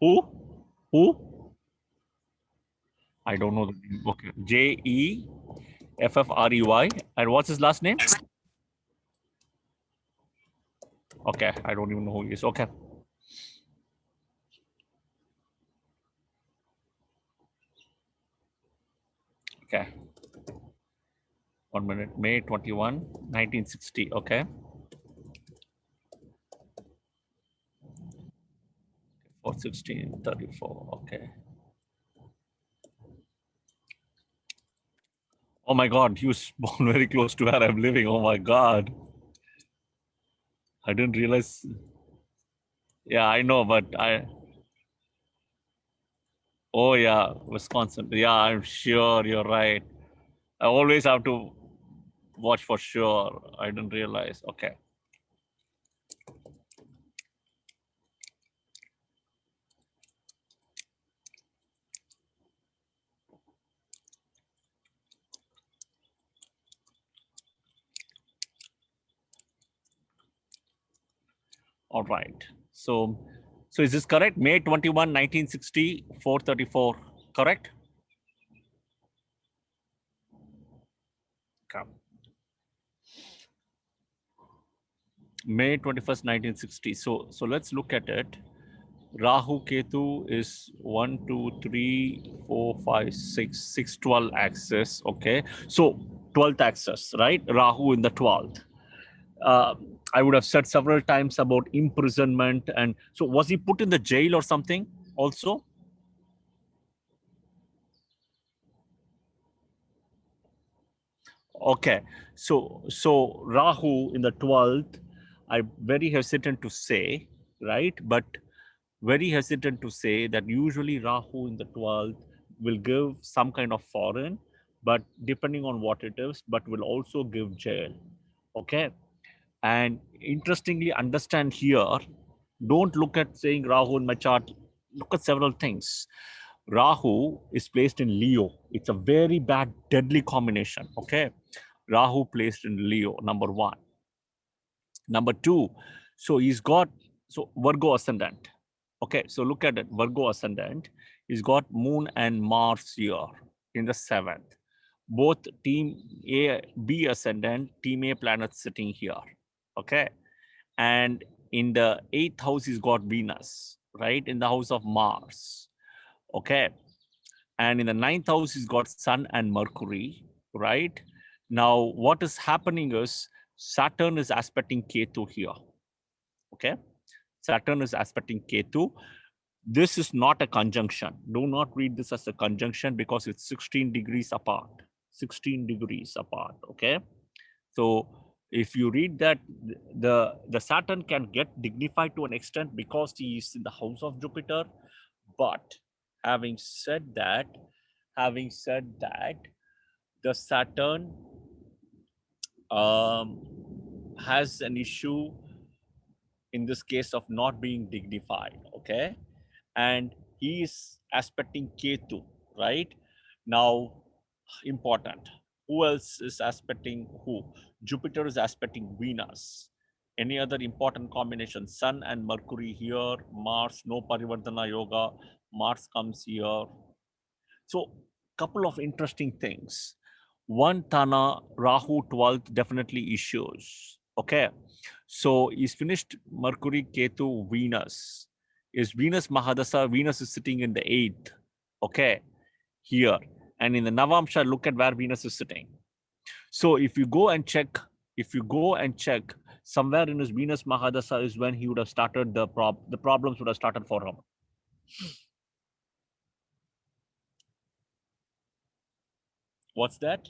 Who? I don't know the name. Okay. Jeffrey. And what's his last name? Okay. I don't even know who he is. Okay. Okay. 1 minute. May 21, 1960. Okay. 4/16/34. Okay. Oh my God, he was born very close to where I'm living. Oh my God. I didn't realize. Yeah, I know, but oh yeah, Wisconsin. Yeah, I'm sure you're right. I always have to watch for sure. I didn't realize. Okay. All right. So is this correct? May 21, 1960, 4:34. Correct? Okay. May 21st, 1960. So let's look at it. Rahu Ketu is 1, 2, 3, 4, 5, 6, 12 axis. Okay. So 12th axis, right? Rahu in the 12th. I would have said several times about imprisonment. And so was he put in the jail or something also? Okay. So Rahu in the 12th, I'm very hesitant to say, right? But very hesitant to say that usually Rahu in the 12th will give some kind of foreign, but depending on what it is, but will also give jail. Okay. And interestingly, understand here, don't look at saying Rahu in my chart, look at several things. Rahu is placed in Leo. It's a very bad, deadly combination. Okay. Rahu placed in Leo, number one. Number two, so he's got, so Virgo ascendant. Okay, so look at it, Virgo ascendant. He's got Moon and Mars here in the 7th. Both team A, B ascendant, team A planets sitting here. Okay. And in the 8th house, he's got Venus, right? In the house of Mars. Okay. And in the 9th house, he's got Sun and Mercury, right? Now, what is happening is Saturn is aspecting Ketu here. Okay. Saturn is aspecting Ketu. This is not a conjunction. Do not read this as a conjunction because it's 16 degrees apart. 16 degrees apart. Okay. So if you read that, the Saturn can get dignified to an extent because he is in the house of Jupiter. But having said that, the Saturn has an issue in this case of not being dignified. Okay. And he is aspecting Ketu, right? Now, important. Who else is aspecting who? Jupiter is aspecting Venus. Any other important combination? Sun and Mercury here, Mars, no Parivardhana Yoga, Mars comes here. So, couple of interesting things. One, Tana, Rahu 12th definitely issues. Okay. So, he's finished Mercury, Ketu, Venus. Is Venus Mahadasa? Venus is sitting in the 8th. Okay. Here. And in the Navamsha, look at where Venus is sitting. So if you go and check, somewhere in his Venus Mahadasa is when he would have started the problems would have started for him. What's that?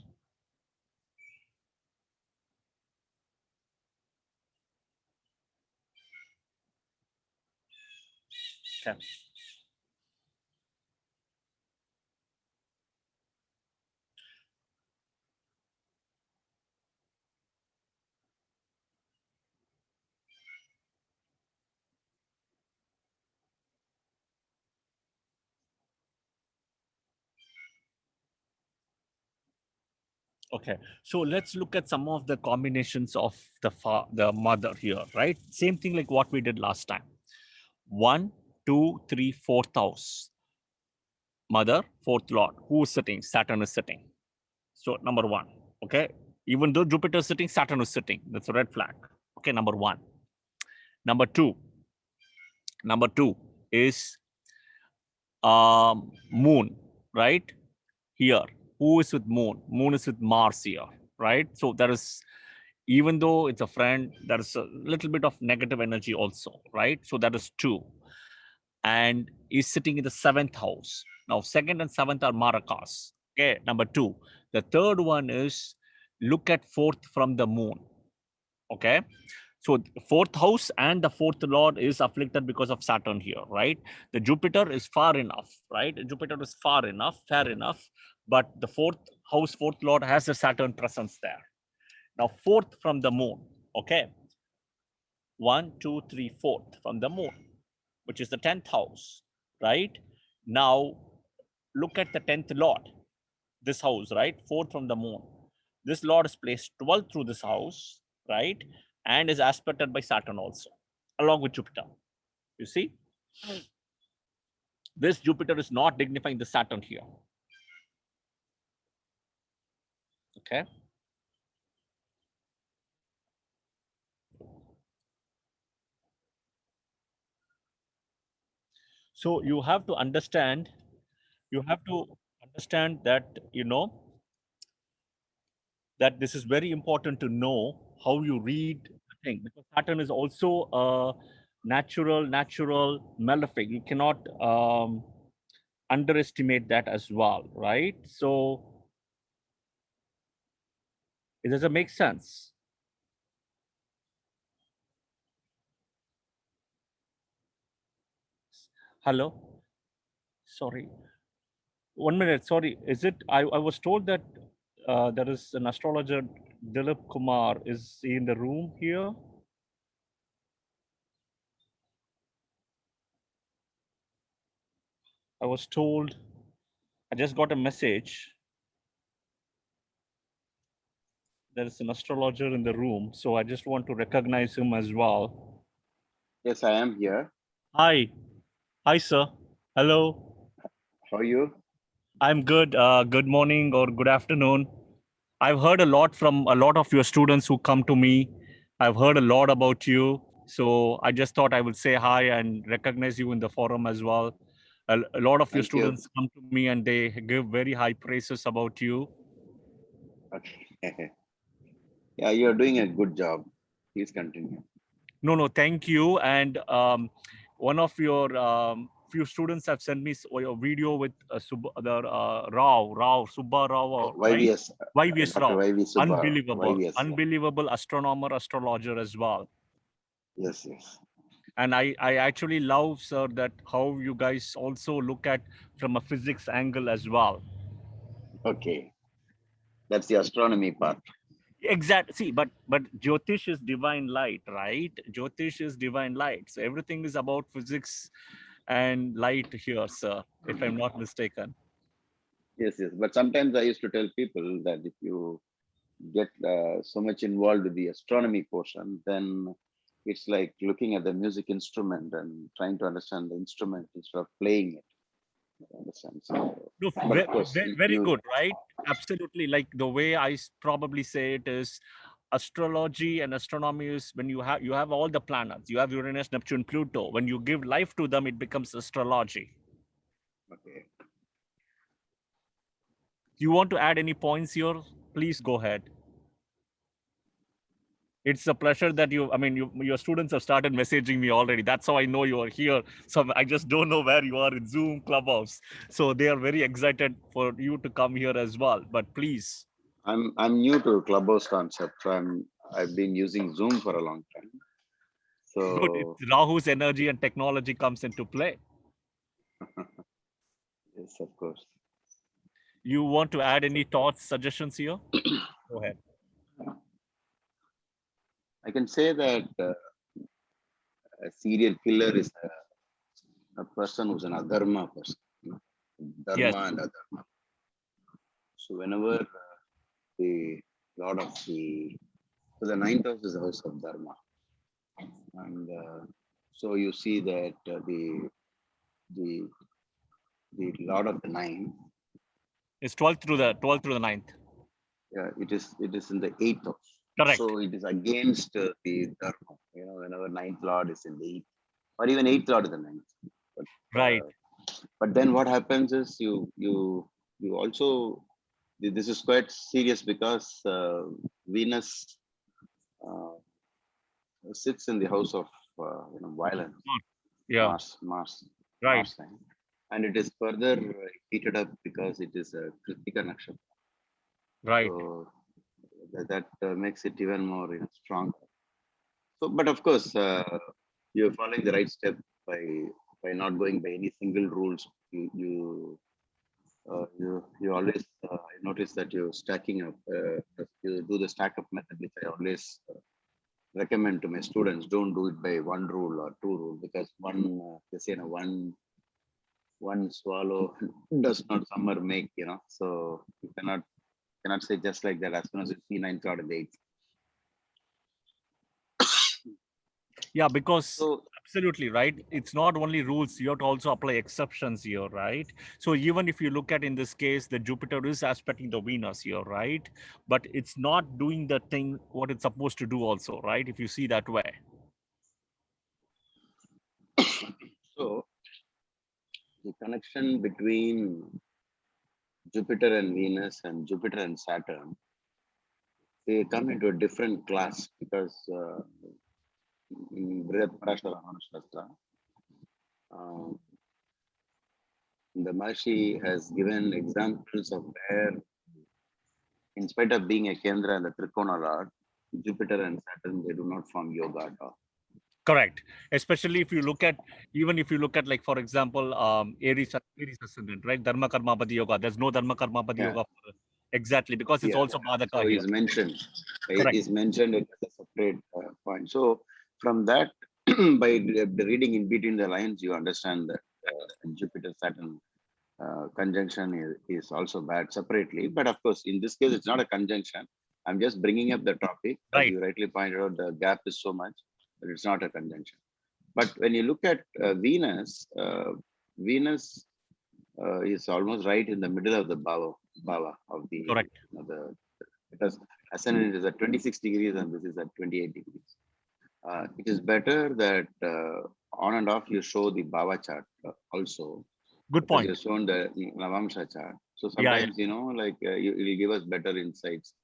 Okay. Okay, so let's look at some of the combinations of the mother here, right? Same thing like what we did last time. 1, 2, 3, 4th house. Mother, 4th lord. Who is sitting? Saturn is sitting. So number 1, okay? Even though Jupiter is sitting, Saturn is sitting. That's a red flag. Okay, number 1. Number 2 is Moon, right? Here. Who is with Moon? Moon is with Mars here, right? So there is, even though it's a friend, there is a little bit of negative energy also, right? So that is 2. And is sitting in the 7th house. Now, 2nd and 7th are Marakas. Okay, number 2. The third one is look at 4th from the Moon. Okay, So fourth house and the fourth lord is afflicted because of Saturn here, right? The Jupiter is far enough, right? Jupiter is far enough, fair enough, but the fourth house, fourth lord has a Saturn presence there. Now fourth from the moon, okay? 1, 2, 3, fourth from the moon, which is the 10th house, right? Now look at the 10th lord, this house, right? Fourth from the moon. This lord is placed 12th through this house, right? And is aspected by Saturn also, along with Jupiter. You see? This Jupiter is not dignifying the Saturn here. Okay. So you have to understand that, that this is very important to know how you read the thing, because Saturn is also a natural malefic. You cannot underestimate that as well, right? So does it make sense? Hello? Sorry. 1 minute. Sorry. Is it? I was told that there is an astrologer, Dilip Kumar. Is he in the room here? I was told, I just got a message. There is an astrologer in the room. So I just want to recognize him as well. Yes, I am here. Hi. Hi, sir. Hello. How are you? I'm good. Good morning or good afternoon. I've heard a lot from a lot of your students who come to me. I've heard a lot about you. So I just thought I would say hi and recognize you in the forum as well. A lot of your Thank you. students come to me and they give very high praises about you. Okay. Yeah, you're doing a good job. Please continue. No, thank you. And one of your few students have sent me a video with Rao, Subba Rao, right? YVS, YVS Dr. Rao. YV Subba. Unbelievable, YVS. unbelievable astronomer, astrologer as well. Yes, yes. And I actually love, sir, that how you guys also look at from a physics angle as well. Okay. That's the astronomy part. Exactly. See, but Jyotish is divine light, right? Jyotish is divine light. So everything is about physics and light here, sir, if I'm not mistaken. Yes, yes. But sometimes I used to tell people that if you get so much involved with the astronomy portion, then it's like looking at the music instrument and trying to understand the instrument instead of playing it. Understand? So, No, but of course, very you, good, right? Absolutely. Like the way I probably say it is, astrology and astronomy is when you have all the planets. You have Uranus, Neptune, Pluto. When you give life to them, it becomes astrology. okay. You want to add any points here? Please go ahead. It's a pleasure that your students have started messaging me already. That's how I know you are here. So I just don't know where you are in Zoom, Clubhouse. So they are very excited for you to come here as well. But please. I'm new to Clubhouse concept. So I've been using Zoom for a long time. Good. So It's Rahu's energy and technology comes into play. yes, of course. You want to add any thoughts, suggestions here? Go ahead. I can say that a serial killer is a person who's an adharma person. Dharma Yes. and adharma. So whenever the Lord of the ninth house is the house of dharma, and so you see that the Lord of the nine. It's 12th through the 9th. Yeah, it is in the eighth house. Correct. So it is against the dharma. Whenever ninth Lord is in the eighth, or even eighth Lord is the ninth. But, Right. But then what happens is you also, this is quite serious because Venus sits in the house of violence. Yeah. Mars. Right. Mars sign. And it is further heated up because it is a Kritika Nakshatra. Right. So that makes it even more stronger. So, but of course, you're following the right step by not going by any single rules. You always notice that you're stacking up. You do the stack up method, which I always recommend to my students. Don't do it by one rule or two rule, because they say, one swallow does not summer make. So you cannot say just like that as soon as you see 9th card and 8th. Yeah, because So absolutely right. It's not only rules, you have to also apply exceptions here, right? So even if you look at in this case, the Jupiter is aspecting the Venus here, right? But it's not doing the thing what it's supposed to do also, right? If you see that way. So the connection between Jupiter and Venus and Jupiter and Saturn, they come into a different class, because in Brihat Parashara Manashastra, the Maharishi has given examples of where, in spite of being a Kendra and the Trikona Lord, Jupiter and Saturn, they do not form yoga at all. Correct. Especially if you look at, even if you look at, like, for example, Aries ascendant, right? Dharma Karma Badi Yoga. There's no Dharma Karma Badi Yeah. Yoga. Exactly, because it's Yeah. also Badaka So here. is mentioned. Correct. Is mentioned as a separate point. So from that, by reading in between the lines, you understand that Jupiter Saturn conjunction is also bad separately. But of course, in this case, it's not a conjunction. I'm just bringing up the topic. As Right. you rightly pointed out, the gap is so much that it's not a conjunction. But when you look at Venus, Venus is almost right in the middle of the bhava of the, Correct. because ascendant is at 26 degrees and this is at 28 degrees. It is better that on and off you show the bhava chart also. Good point. You've shown the Navamsha chart. So Yeah, sometimes, it will give us better insights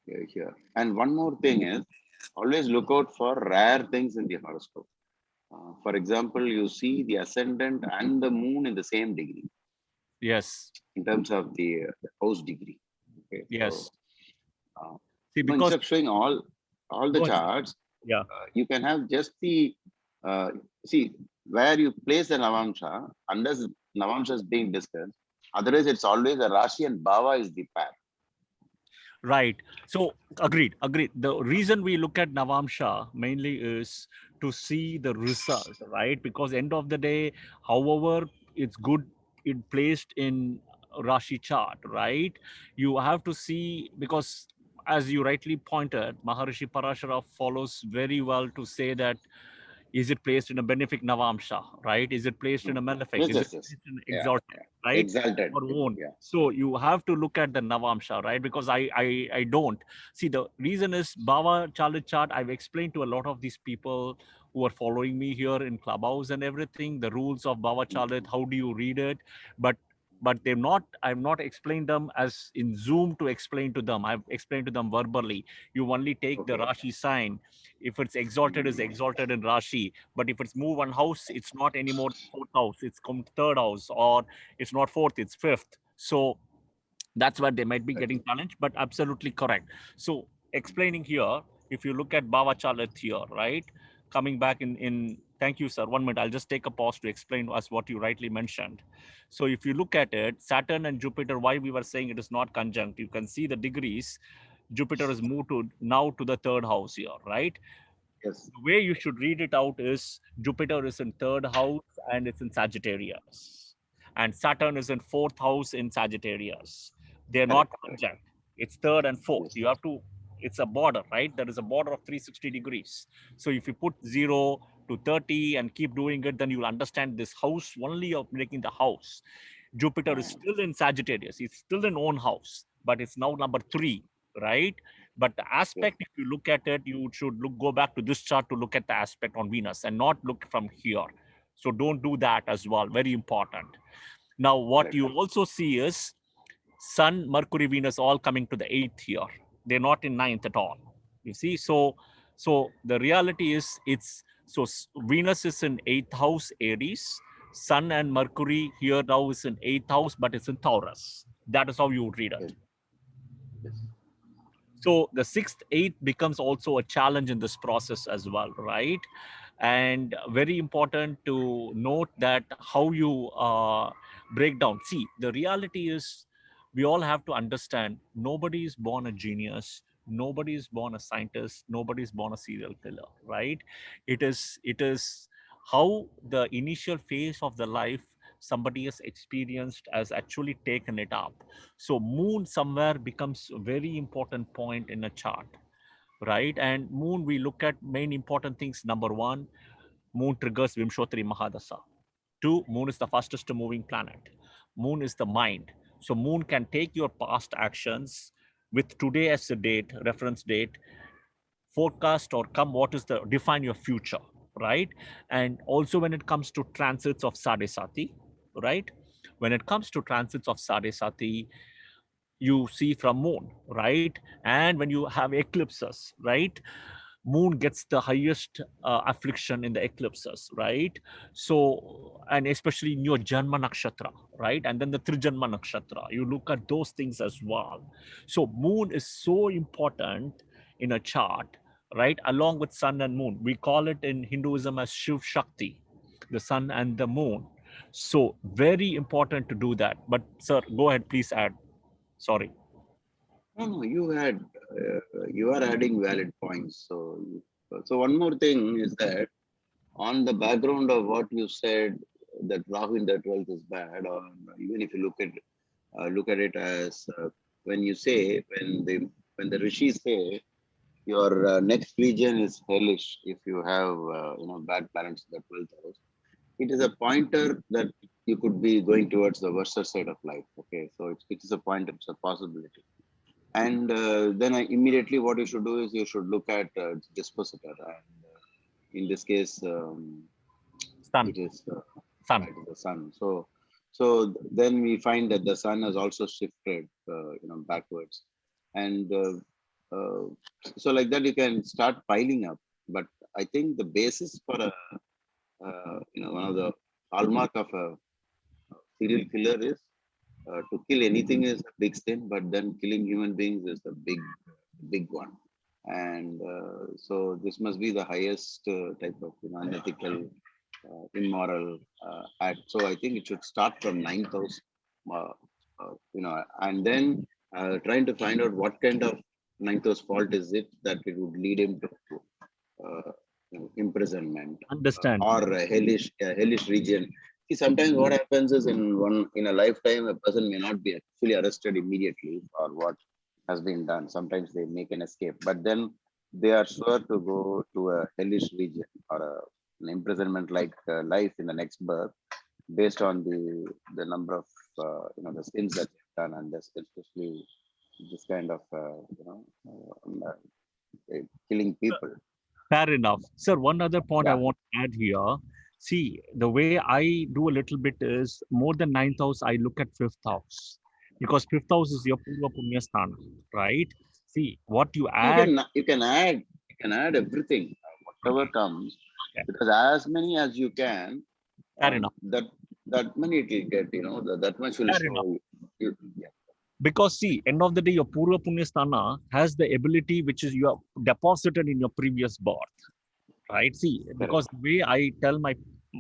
here. And one more thing is, always look out for rare things in the horoscope. For example, you see the ascendant and the moon in the same degree Yes. in terms of the house degree. Okay. Yes. So, See, instead because of showing all the Go ahead. charts, Yeah. you can have just the see where you place the Navamsha, unless Navamsha is being discussed. Otherwise, it's always a Rashi and Bhava is the pair. Right. So agreed. The reason we look at Navamsha mainly is to see the result, right? Because end of the day, however it's good it placed in Rashi chart, right? You have to see, because as you rightly pointed, Maharishi Parashara follows very well to say that, is it placed in a benefic Navamsha, right? Is it placed in a malefic? Yes, Is it yes, yes. placed in Yeah, exalted, right? exalted. Or own. Yeah. So you have to look at the Navamsha, right? Because I don't see, the reason is Bhava Chalit chart. I've explained to a lot of these people who are following me here in Clubhouse and everything, the rules of Bhava Chalit, how do you read it? But I've not explained them as in Zoom to explain to them. I've explained to them verbally. You only take the Okay. Rashi sign. If it's exalted, is exalted in Rashi. But if it's move one house, it's not anymore fourth house. It's come third house, or it's not fourth, it's fifth. So that's where they might be getting challenged, but absolutely correct. So explaining here, if you look at Bhava Chalit here, right? Coming back in thank you, sir. 1 minute. I'll just take a pause to explain to us what you rightly mentioned. So if you look at it, Saturn and Jupiter, why we were saying it is not conjunct, you can see the degrees. Jupiter is moved now to the third house here, right? Yes. The way you should read it out is Jupiter is in third house and it's in Sagittarius, and Saturn is in fourth house in Sagittarius. They're not conjunct. It's third and fourth. Yes. You have to, it's a border, right? There is a border of 360 degrees. So if you put 0 to 30 and keep doing it, then you'll understand this house only of making the house. Jupiter is still in Sagittarius. It's still in own house, but it's now number 3, right? But the aspect, if you look at it, you should go back to this chart to look at the aspect on Venus and not look from here. So don't do that as well. Very important. Now, what you also see is Sun, Mercury, Venus all coming to the 8th here. They're not in 9th at all. You see, so the reality is Venus is in 8th house Aries. Sun and Mercury here now is in 8th house, but it's in Taurus. That is how you would read it. Yes. So the 6th, 8th becomes also a challenge in this process as well, right? And very important to note that how you break down. See, the reality is we all have to understand nobody is born a genius, nobody is born a scientist, nobody is born a serial killer, right? It is how the initial phase of the life somebody has experienced has actually taken it up. So moon somewhere becomes a very important point in a chart, right? And moon, we look at main important things. Number one, moon triggers Vimshottari Mahadasa. Two, moon is the fastest moving planet. Moon is the mind. So moon can take your past actions with today as a date, reference date, forecast or come what is the define your future, right? And also when it comes to transits of Sadesati, right? When it comes to transits of Sadesati, you see from moon, right? And when you have eclipses, right, moon gets the highest affliction in the eclipses, right? So, and especially in your Janma Nakshatra, right? And then the Trijanma Nakshatra, you look at those things as well. So moon is so important in a chart, right? Along with sun and moon. We call it in Hinduism as Shiv Shakti, the sun and the moon. So very important to do that. But sir, go ahead, please add. Sorry. No, you are adding valid points. So one more thing is that on the background of what you said, that Rahu in the 12th is bad, or even if you look at it as when you say when the rishis say your next region is hellish if you have bad planets in the 12th house, it is a pointer that you could be going towards the worse side of life. Okay, so it is a pointer, it's a possibility. And then immediately what you should do is you should look at dispositor, and in this case Sun. it is Sun. right, the sun. So then we find that the sun has also shifted backwards, and so like that you can start piling up. But I think the basis for a one of the hallmark of a serial killer is to kill anything is a big sin, but then killing human beings is the big one. And so this must be the highest type of unethical, immoral act. So I think it should start from 9,000, and then trying to find out what kind of 9,000 fault is it that it would lead him to imprisonment Understand. or a hellish region. See, sometimes what happens is in a lifetime, a person may not be actually arrested immediately for what has been done. Sometimes they make an escape, but then they are sure to go to a hellish region or an imprisonment like life in the next birth, based on the number of the sins that they've done, and especially this kind of killing people. Fair enough. Sir, one other point I Yeah. want to add here. See, the way I do a little bit is more than 9th house, I look at 5th house. Because 5th house is your Purva Punya Sthana, right? See, what you add. You can add everything, whatever comes, Okay. because as many as you can, Fair enough. that many it will get, that much will Fair show enough. you. Yeah. Because see, end of the day, your Purva Punya Sthana has the ability which is you have deposited in your previous birth, right? See, because the way I tell my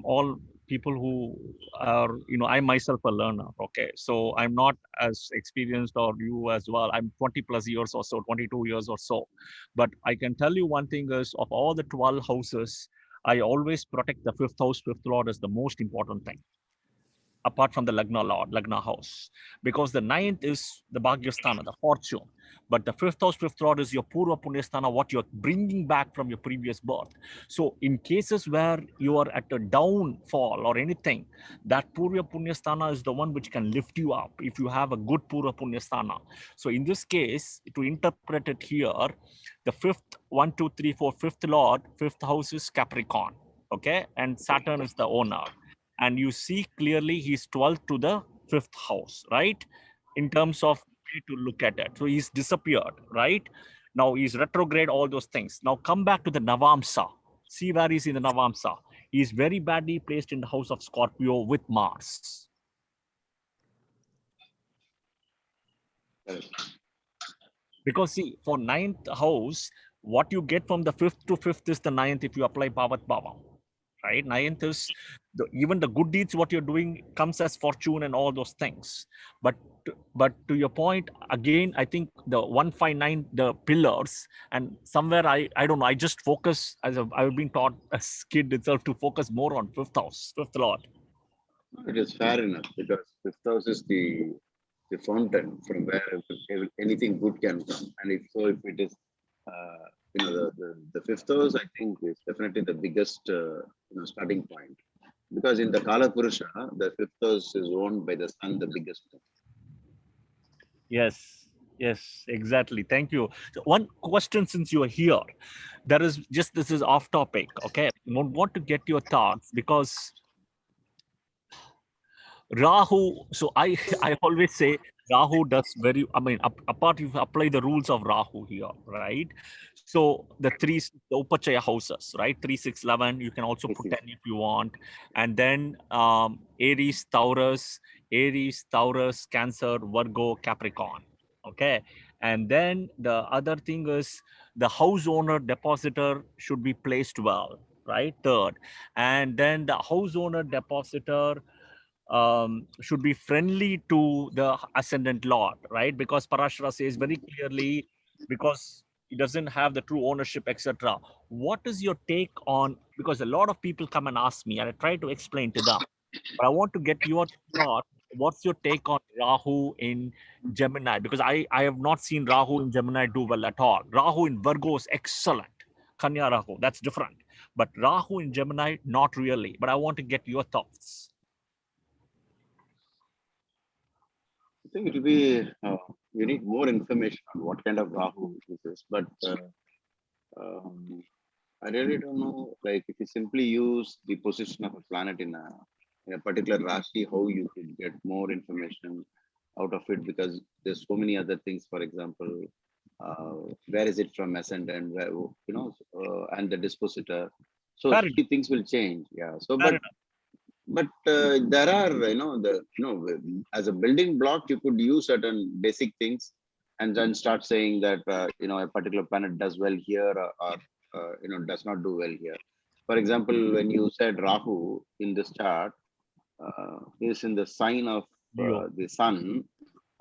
all people who are, I myself a learner, okay? So I'm not as experienced or you as well. I'm 20 plus years or so, 22 years or so. But I can tell you one thing is of all the 12 houses, I always protect the 5th house, 5th lord as the most important thing, apart from the Lagna Lord, Lagna house. Because the 9th is the Bhagyasthana, the fortune. But the 5th house, 5th lord is your Purva Punyasthana, what you're bringing back from your previous birth. So in cases where you are at a downfall or anything, that Purva Punyasthana is the one which can lift you up if you have a good Purva Punyasthana. So in this case, to interpret it here, the 5th, 1, 2, 3, 4, 5th lord, 5th house is Capricorn, okay? And Saturn is the owner. And you see clearly he's 12th to the 5th house, right? In terms of way to look at it. So he's disappeared, right? Now he's retrograde, all those things. Now come back to the Navamsa. See where he's in the Navamsa. He's very badly placed in the house of Scorpio with Mars. Because see, for ninth house, what you get from the fifth to fifth is the ninth if you apply Bhavat Bhava, right? Ninth is even the good deeds, what you're doing comes as fortune and all those things. But to your point, again, I think the 159, the pillars, and somewhere I don't know, I just focus I've been taught as kid itself to focus more on fifth house, fifth lord. It is fair enough because fifth house is the fountain from where anything good can come. And if so, if it is, the fifth house, I think is definitely the biggest, starting point. Because in the Kala Purusha, the fifth house is owned by the sun, the biggest. Yes, exactly. Thank you. So one question, since you are here, there is just, this is off topic. Okay, I want to get your thoughts because Rahu. So I I always say Rahu does very. I mean, apart if you apply the rules of Rahu here, right? So the Upachaya houses, right? 3, 6, 11. You can also put 10 if you want, and then Aries, Taurus, Cancer, Virgo, Capricorn. Okay, and then the other thing is the house owner depositor should be placed well, right? Third, and then the house owner depositor should be friendly to the ascendant lord, right? Because Parashara says very clearly, because he doesn't have the true ownership, etc. What is your take on, because a lot of people come and ask me and I try to explain to them, but I want to get your thought. What's your take on Rahu in Gemini? Because I have not seen Rahu in Gemini do well at all. Rahu in Virgo is excellent. Kanya Rahu, that's different. But Rahu in Gemini, not really. But I want to get your thoughts. I think it will be, we need more information on what kind of Rahu this is. But I really don't know, like if you simply use the position of a planet in a particular Rashi, how you could get more information out of it, because there's so many other things. For example, where is it from ascendant, where, and the dispositor. So Fair few things will change. Yeah. So, enough. but there are, as a building block, you could use certain basic things and then start saying that, a particular planet does well here or does not do well here. For example, when you said Rahu in this chart is in the sign of the sun,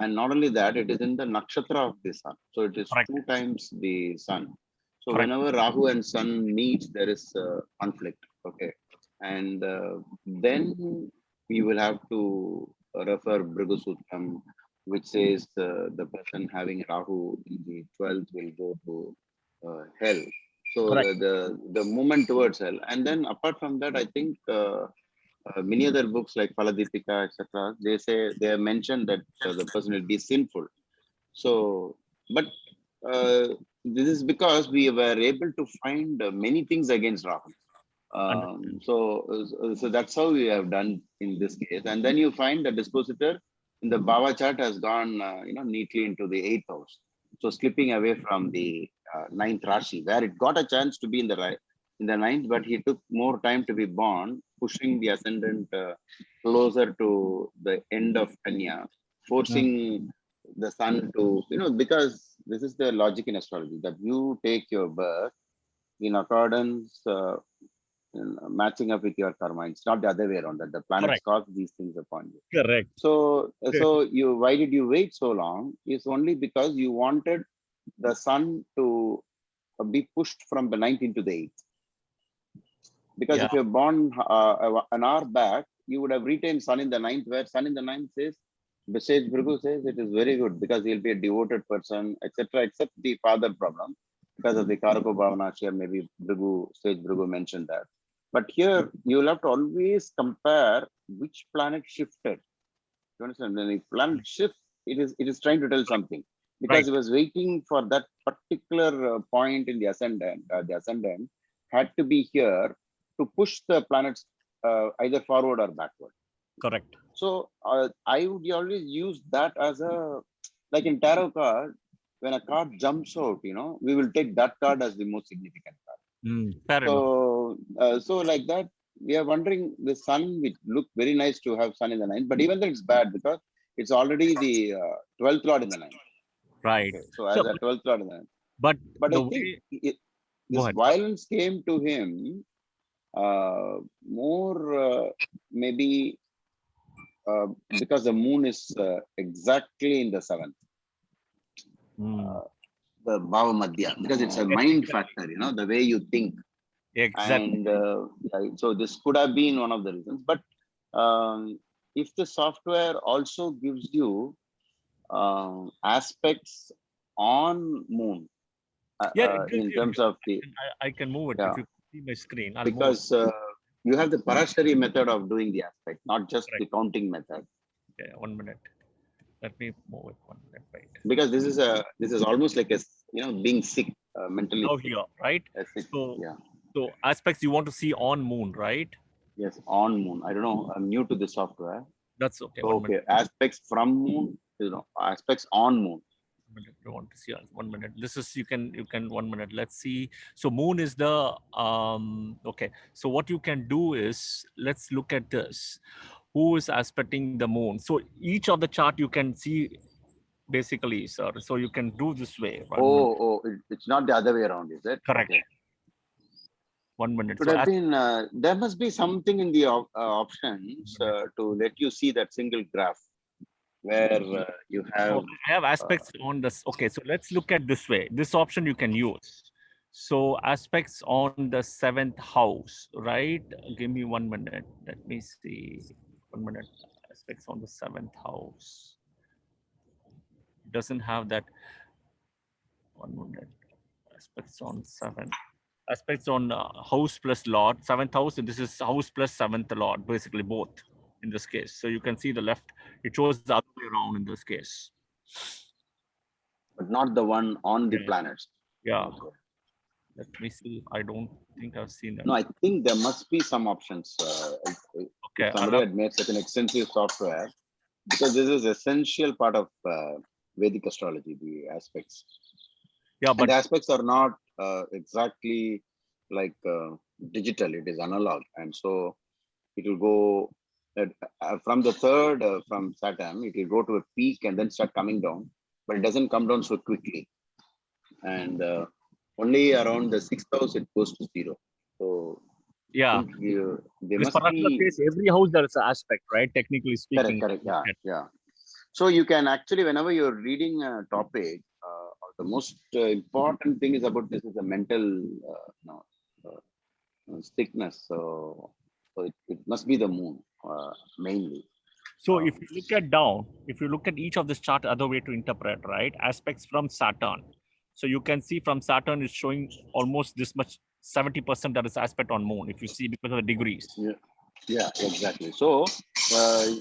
and not only that, it is in the nakshatra of the sun. So it is Correct. 2 times the sun. So Correct. whenever Rahu and sun meets, there is conflict. Okay. And then we will have to refer Bhrigu Sutram, which says the person having Rahu in the 12th will go to hell. So Correct. the movement towards hell. And then apart from that, I think many other books like Phaladipika, etc., they have mentioned that the person will be sinful. So, but this is because we were able to find many things against Rahu. So that's how we have done in this case. And then you find the dispositor in the Bhava chart has gone, neatly into the 8th house. So slipping away from the 9th Rashi, where it got a chance to be in the 9th, but he took more time to be born, pushing the ascendant closer to the end of Kanya, forcing the sun to, because this is the logic in astrology, that you take your birth in accordance, matching up with your karma. It's not the other way around, that the planets cause these things upon you. Correct. So why did you wait so long? Is only because you wanted the sun to be pushed from the 9th into the 8th. Because if you're born an hour back, you would have retained sun in the 9th, where sun in the 9th says, Sage Bhrigu says it is very good because he'll be a devoted person, etc., except the father problem. Because of the Karako Bhavanashya, maybe Sage Bhrigu mentioned that. But here you will have to always compare which planet shifted. You understand? When the planet shifts, it is trying to tell something. Because it was waiting for that particular point in the ascendant. The ascendant had to be here to push the planets either forward or backward. Correct. So I would always use that as like in tarot card, when a card jumps out, we will take that card as the most significant card. So like that, we are wondering the sun, which look very nice to have sun in the 9th, but even though it's bad because it's already the 12th lord in the 9th. Right. Okay, so as So, a 12th lord, then. but But the I think way, it, go this ahead. violence came to him more maybe because the moon is exactly in the seventh, Mm. the Bhava Madhya, because it's a Yes, mind exactly. factor, the way you think. Exactly. And yeah, so this could have been one of the reasons. But if the software also gives you aspects on moon Yeah, it gives in you. terms of the, I can move it. yeah, If you see my screen, I'll move it. because you have the Parashari method of doing the aspect, not just Correct. the counting method. Yeah, 1 minute. Let me move it 1 minute. Wait. Because this is almost like a being sick, mentally Now sick. here, right? Sick. So, Yeah. so aspects you want to see on moon, right? Yes, on moon. I don't know. I'm new to the software. That's okay. So, 1 okay, minute. aspects from moon, aspects on moon. 1 minute. You want to see 1 minute. This is you can 1 minute. Let's see. So moon is the okay. So what you can do is let's look at this. Who is aspecting the moon? So each of the chart you can see basically, sir. So you can do this way. 1 minute. It's not the other way around, is it? Correct. Okay. 1 It minute. would So have been, there must be something in the options to let you see that single graph where you have, so I have aspects on this. Okay, so let's look at this way. This option you can use. So aspects on the seventh house, right? Give me 1 minute. Let me see. 1 minute. Aspects on the seventh house. Doesn't have that. 1 minute. Aspects on seven. Aspects on house plus lord. Seventh house. And this is house plus seventh lord. Basically both in this case. So you can see the left. It shows the other way around in this case. but not the one on the Yeah. planets. Yeah. Okay. Let me see. I don't think I've seen that. No, I think there must be some options. Okay. If somebody had made such an extensive software, because this is essential part of Vedic astrology, the aspects. Yeah, And but the aspects are not exactly like digital, it is analog. And so it will go from the third, from Saturn, it will go to a peak and then start coming down, but it doesn't come down so quickly. And only around the sixth house, it goes to zero. So yeah, I think there this must particular be, case, every house there is an aspect, right? Technically speaking. correct, yeah. So you can actually, whenever you're reading a topic, the most important thing is about this is the mental sickness. So it must be the moon mainly. So if you look at down, if you look at each of this chart, other way to interpret, right? Aspects from Saturn. So you can see from Saturn is showing almost this much, 70% that is aspect on moon. If you see because of the degrees. Yeah, exactly. So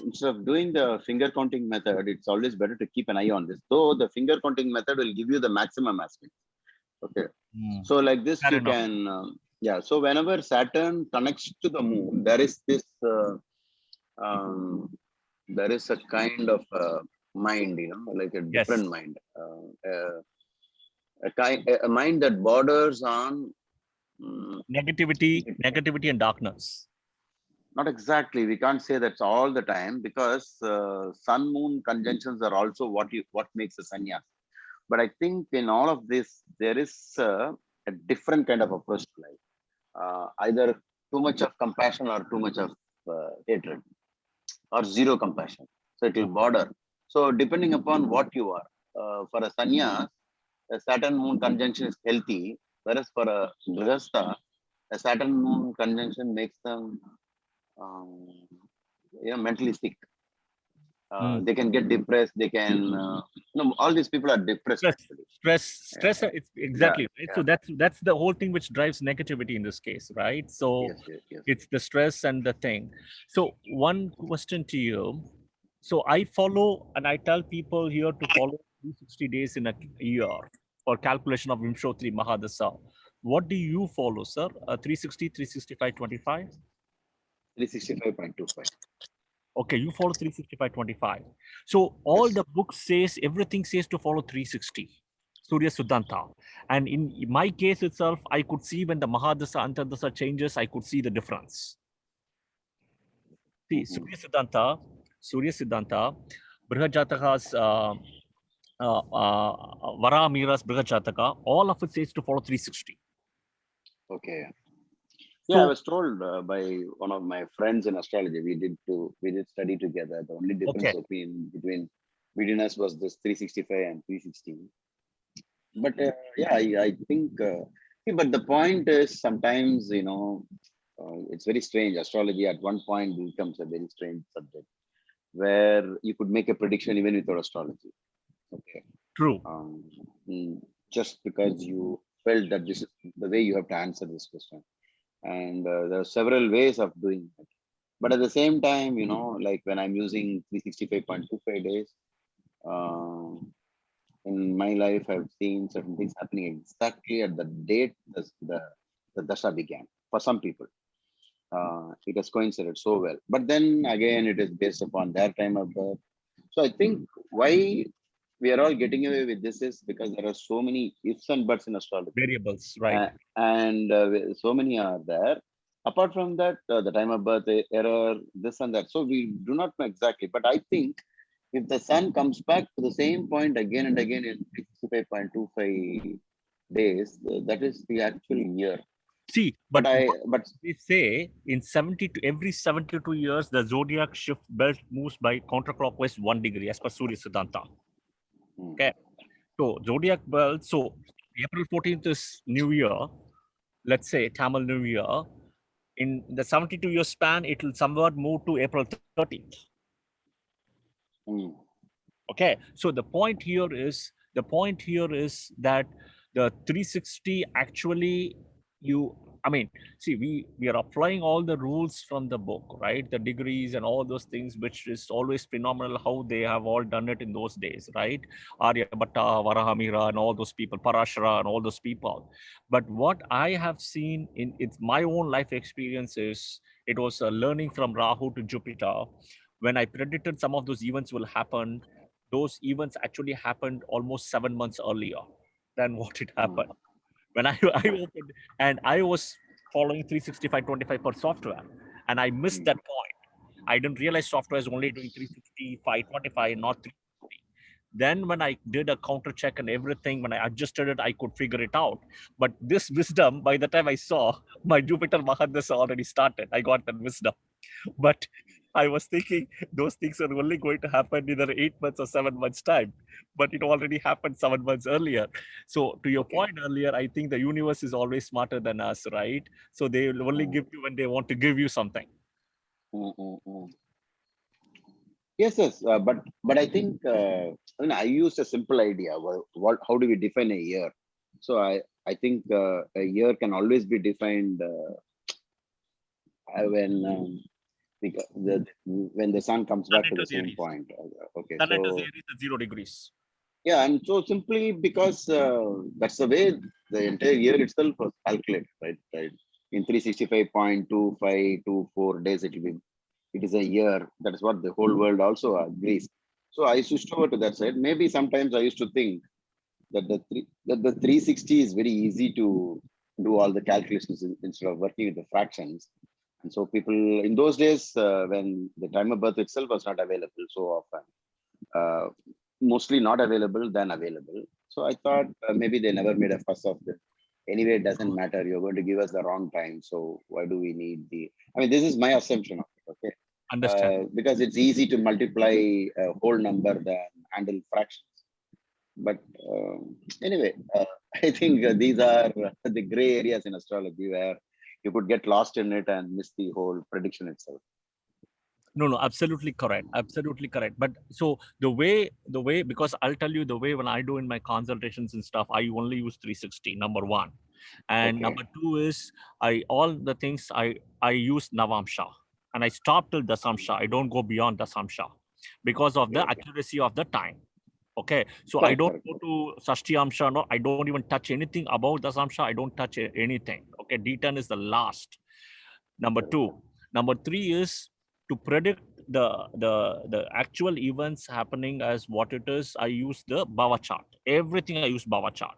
instead of doing the finger counting method, it's always better to keep an eye on this. Though the finger counting method will give you the maximum aspect. Okay. So like this, Fair you enough. can, yeah. So whenever Saturn connects to the moon, there is this, there is a kind of mind, like a Yes. different mind, a mind that borders on Negativity and darkness. not exactly. We can't say that's all the time because sun moon conjunctions are also what makes a sannyas. But I think in all of this, there is a different kind of approach to life. Either too much of compassion or too much of hatred, or zero compassion. So it will border. So depending upon what you are, for a sannyas, a Saturn moon conjunction is healthy, whereas for a grihastha, a Saturn moon conjunction makes them mentally sick. They can get depressed. They can, all these people are depressed actually. Stress. It's exactly right. So that's the whole thing which drives negativity in this case, right? So Yes. it's the stress and the thing. So one question to you. So I follow and I tell people here to follow 360 days in a year for calculation of Vimshotri Mahadasa. What do you follow, sir? 360, 365, 25? 365.25. Okay, you follow 365.25. So all the book says, everything says to follow 360. Surya Siddhanta. And in my case itself, I could see when the Mahadasa, Antardasa changes, I could see the difference. See, Surya Siddhanta, Brihajataka's Vara Mira's Brigachataka, all of it says to follow 360. Okay. Yeah, I So, was told by one of my friends in astrology. We did study together. The only difference okay, between us was this 365 and 316. But yeah, I think. But the point is, sometimes it's very strange. Astrology at one point becomes a very strange subject where you could make a prediction even without astrology. Okay. true. Um, mm, just because you felt that this is the way you have to answer this question, and there are several ways of doing it. But at the same time, like when I'm using 365.25 days, uh, in my life, I've seen certain things happening exactly at the date the dasha began. For some people, it has coincided so well. But then again, it is based upon their time of birth. So I think why we are all getting away with this is because there are so many ifs and buts in astrology, Variables, right? and so many are there. Apart from that, the time of birth, error, this and that. So we do not know exactly. But I think if the sun comes back to the same point again and again in 65.25 days, that is the actual year. See, But they say in every 72 years, the zodiac shift belt moves by counterclockwise 1 degree as per Surya Siddhanta. hmm, Okay. So, zodiac belt, so April 14th is New Year, let's say Tamil New Year. In the 72-year span, it will somewhat move to April 13th. hmm, Okay. So, the point here is that the 360 actually I mean, see, we are applying all the rules from the book, right? The degrees and all those things, which is always phenomenal how they have all done it in those days, right? Aryabhatta, Varahamira, and all those people, Parashara, and all those people. But what I have seen in it's my own life experience is it was a learning from Rahu to Jupiter. When I predicted some of those events will happen, those events actually happened almost 7 months earlier than what it hmm, happened. When I opened and I was following 365/25 per software, and I missed hmm. that point. I didn't realize software is only doing 365/25, not 360. Then when I did a counter check and everything, when I adjusted it, I could figure it out. But this wisdom, by the time I saw, my Jupiter Mahadasa already started. I got that wisdom. But I was thinking those things are only going to happen either 8 months or 7 months time, but it already happened 7 months earlier. So to your Okay. point earlier, I think the universe is always smarter than us, right? So they will only Hmm, give you when they want to give you something. hmm, hmm, hmm. Yes, yes, but I think I used a simple idea. How do we define a year? So I think a year can always be defined when when the sun comes Sun back to the enters same Aries. point. Okay, Sun enters so Aries at 0 degrees. yeah, and so simply because that's the way the entire year itself was calculated, right? Right. In 365.2524 days, it is a year. That is what the whole world also agrees. So I switched over to that side. Maybe sometimes I used to think that the 360 is very easy to do all the calculations instead of working with the fractions. And so people in those days, when the time of birth itself was not available so often, uh, mostly not available than available. So I thought maybe they never made a fuss of this. Anyway, it doesn't matter. You're going to give us the wrong time. So why do we need the? I mean, this is my assumption of it. Okay, Understand. because it's easy to multiply a whole number than handle fractions. But anyway, I think these are the gray areas in astrology where you could get lost in it and miss the whole prediction itself. No, absolutely correct. Absolutely correct. But so the way, because I'll tell you the way when I do in my consultations and stuff, I only use 360, number one. And Okay. number two is all the things I use Navamsha. And I stop till Dasamsha. I don't go beyond Dasamsha because of Okay. the Okay. accuracy of the time. Okay. So I Correct. don't Correct. go Correct. to Sashti Amsha. No, I don't even touch anything about Dasamsha. I don't touch anything. Okay. D10 is the last. Number two. Number three is to predict the actual events happening as what it is. I use the Bava chart. Everything I use Bava chart.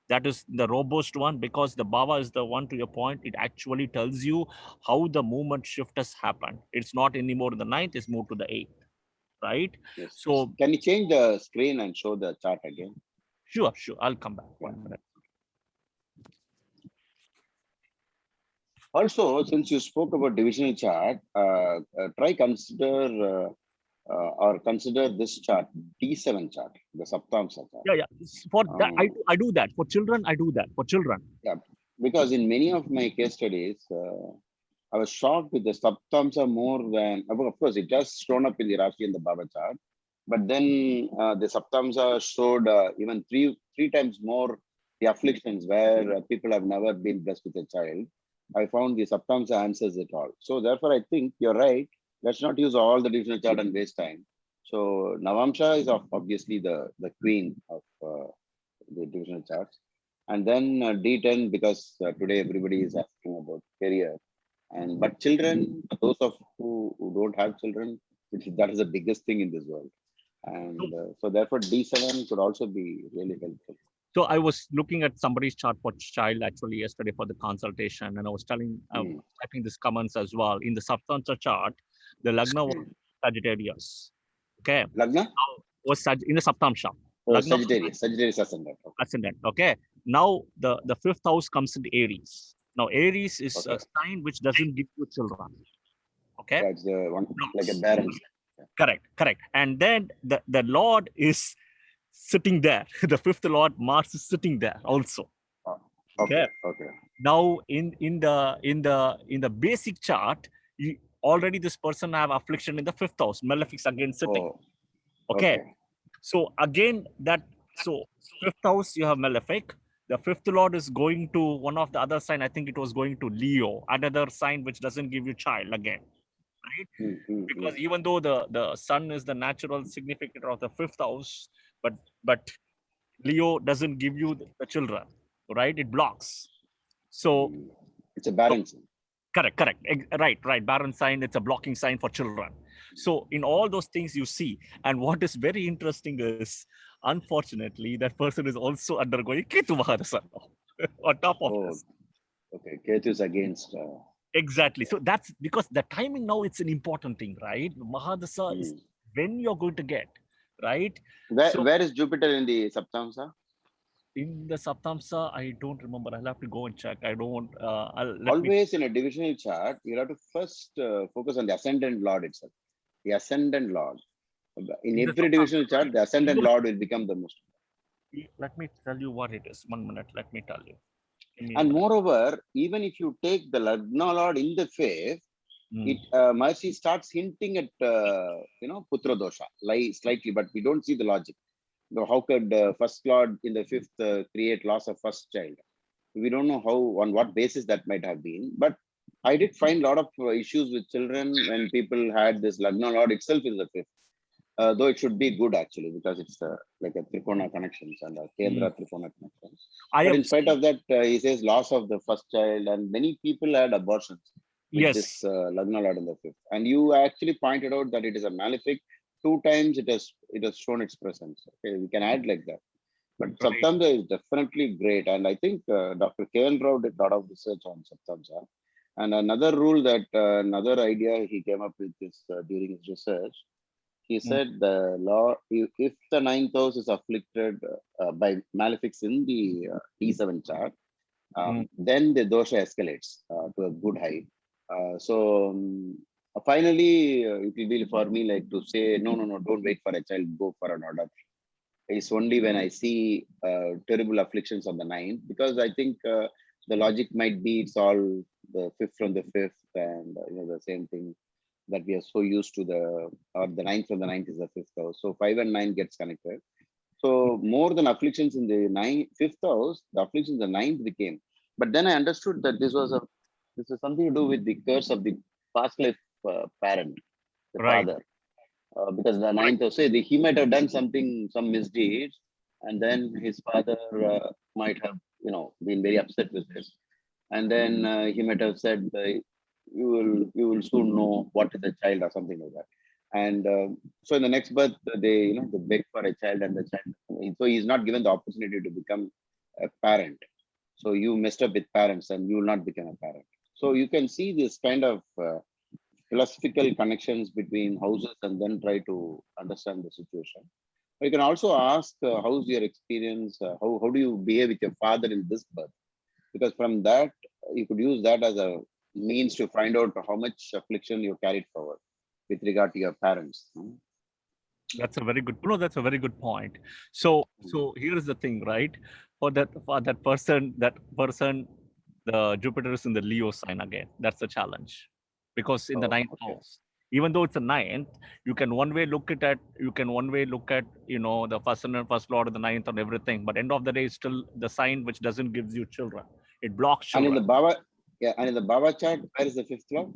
That is the robust one because the Bava is the one, to your point. It actually tells you how the movement shift has happened. It's not anymore in the ninth, it's moved to the eighth. right? Yes. So Can you change the screen and show the chart again? sure, I'll come back. 1 minute. Also, since you spoke about divisional chart, try consider this chart, D7 chart, the Saptamsa chart. Yeah. For that, Um, I do that. For children, I do that. For children. Yeah, because in many of my case studies, I was shocked with the Saptamsa more than, of course, it has shown up in the Rashi and the Baba chart, but then the Saptamsa showed even three times more the afflictions where people have never been blessed with a child. I found the Saptamsa answers it all. So therefore, I think you're right. Let's not use all the divisional chart and waste time. So Navamsha is obviously the queen of the divisional charts. And then D10, because today everybody is asking about career. And but children, those of who don't have children, that is the biggest thing in this world. And so therefore D7 could also be really helpful. So I was looking at somebody's chart for child actually yesterday for the consultation, and I was typing these comments as well. In the Saptamsa chart, the Lagna was Sagittarius. Okay. Lagna? Was in the Saptamsa. Oh, Lagna Sagittarius ascendant. Okay. Ascendant. Okay. Now the fifth house comes into Aries. Now Aries is a sign which doesn't give you children. Okay. That's the one like a barren. Correct. And then the Lord is sitting there. The fifth Lord, Mars, is sitting there also. Okay. Now in the basic chart, already this person have affliction in the fifth house, malefics again sitting. Okay. So again fifth house you have malefic. The fifth Lord is going to one of the other sign. I think it was going to Leo, another sign which doesn't give you child again. Right? Because even though the sun is the natural significator of the fifth house, but Leo doesn't give you the children, right? It blocks. So it's a barren sign. Correct. Right. Barren sign, it's a blocking sign for children. So in all those things you see, and what is very interesting is, unfortunately, that person is also undergoing Ketu Mahadasa on top of this. Okay, Ketu is against. Exactly. So that's because the timing now, it's an important thing, right? Mahadasa is when you're going to get, right? Where is Jupiter in the Saptamsa? In the Saptamsa, I don't remember. I'll have to go and check. I don't. Always in a divisional chart, you have to first focus on the ascendant lord itself. The ascendant lord. In every divisional chart, the ascendant lord will become the most. Let me tell you what it is. 1 minute. Let me tell you. And moreover, even if you take the Lagna lord in the fifth, Mercy starts hinting at Putra dosha, slightly, but we don't see the logic. How could first lord in the fifth create loss of first child? We don't know on what basis that might have been, but I did find a lot of issues with children when people had this Lagna lord itself in the fifth. Though it should be good actually, because it's like a Trikona connections and a Kendra Trikona connections. But in spite of that, he says loss of the first child, and many people had abortions with this Lagna lord in the fifth. And you actually pointed out that it is a malefic. 2 times it has shown its presence. Okay, we can add like that. But Saptamsa is definitely great, and I think Dr. K.L. Rao did a lot of research on Saptamsa. And another rule that another idea he came up with is during his research. He said the law, if the 9th house is afflicted by malefics in the D7 chart, then the dosha escalates to a good height. Finally, it will be for me like to say, no, don't wait for a child, go for an adoption. It's only when I see terrible afflictions on the 9th, because I think the logic might be it's all the 5th from the 5th, and the same thing that we are so used to the 9th from the 9th is the 5th house. So 5 and 9 gets connected. So more than afflictions in the 5th house, the afflictions in the 9th became. But then I understood that this was something to do with the curse of the past life parent, the father. Because the 9th house, he might have done some misdeeds, and then his father might have, been very upset with this. And then he might have said, you will soon know what is a child or something like that. And so in the next birth, they beg for a child, and the child, so he's not given the opportunity to become a parent. So you messed up with parents, and you will not become a parent. So you can see this kind of philosophical connections between houses and then try to understand the situation. You can also ask, how's your experience? How do you behave with your father in this birth? Because from that, you could use that as a means to find out how much affliction you carried forward with regard to your parents. That's a very good. No, that's a very good point. So here is the thing, right? For that person, the Jupiter is in the Leo sign again. That's the challenge, because in the Oh, ninth okay. house, even though it's a ninth, you can one way look at the first and first lord of the ninth and everything. But end of the day, it's still the sign which doesn't gives you children. It blocks And in children. the Bava, yeah, and in the Bava chart, where is the fifth lord?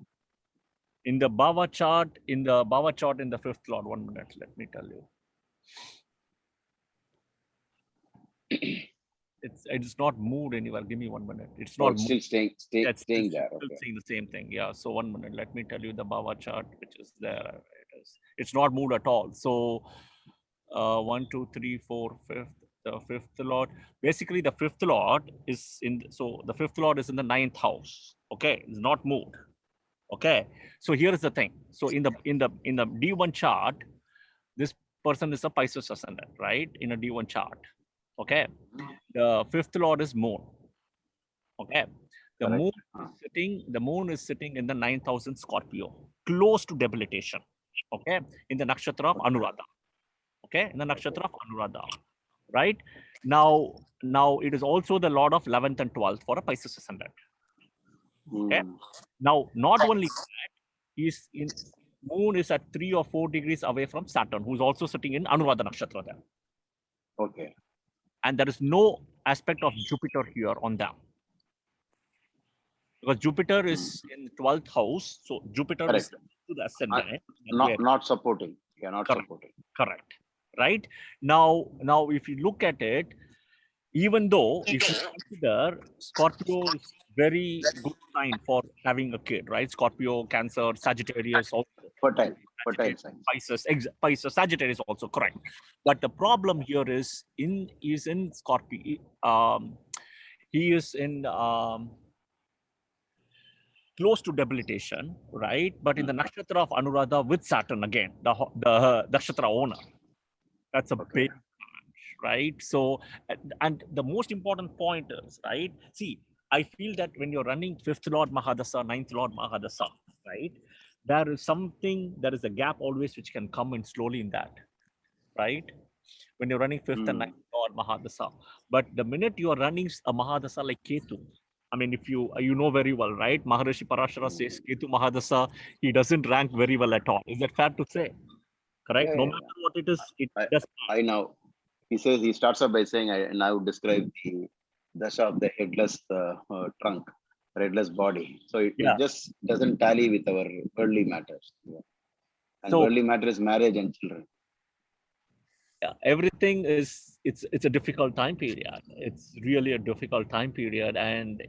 In the Bava chart, in the fifth lord. 1 minute, let me tell you. It's not moved anywhere. Give me 1 minute. It's Oh, not it's moved. still staying, It's staying there. still Okay. saying the same thing. Yeah. So 1 minute. Let me tell you the Bava chart, which is there. It is. It's not moved at all. So 1, 2, 3, 4, fifth. The fifth lord. Basically, the fifth lord is in. So the fifth lord is in the ninth house. Okay, it's not moved. Okay. So here is the thing. So in the D1 chart, this person is a Pisces ascendant, right? In a D1 chart. Okay. The fifth lord is moon. Okay. The Correct. moon is sitting in the 9,000 Scorpio, close to debilitation. Okay. In the nakshatra of Anuradha. Okay. In the nakshatra of Anuradha. Right. Now it is also the lord of 11th and 12th for a Pisces ascendant. Okay. Now, not only that, moon is at 3 or 4 degrees away from Saturn, who's also sitting in Anuradha nakshatra there. Okay. And there is no aspect of Jupiter here on them. Because Jupiter is in 12th house. So Jupiter is Correct. to the ascendant. Not supporting. Yeah, not Correct. supporting. Correct. Right? Now, if you look at it, even though if you consider Scorpio is very good sign for having a kid, right? Scorpio, Cancer, Sagittarius also. Fertile Sagittarius, signs. Pisces, Sagittarius also correct. But the problem here is in Scorpio. He is in close to debilitation, right? But in the nakshatra of Anuradha with Saturn again, the nakshatra owner. That's a big challenge, right? So, and the most important point is, right? See, I feel that when you're running fifth lord Mahadasa, ninth lord Mahadasa, right? There is a gap always which can come in slowly in that, right? When you're running fifth and ninth lord Mahadasa. But the minute you are running a Mahadasa like Ketu, I mean, if you know very well, right? Maharishi Parashara says Ketu Mahadasa, he doesn't rank very well at all. Is that fair to say? Correct? Yeah, No yeah, matter what it is, it yeah. does. I now. He starts up by saying, I now describe the dasha of the headless trunk, headless body. So it just doesn't tally with our worldly matters. Yeah. And So worldly matter is marriage and children. yeah, everything is it's a difficult time period. It's really a difficult time period, and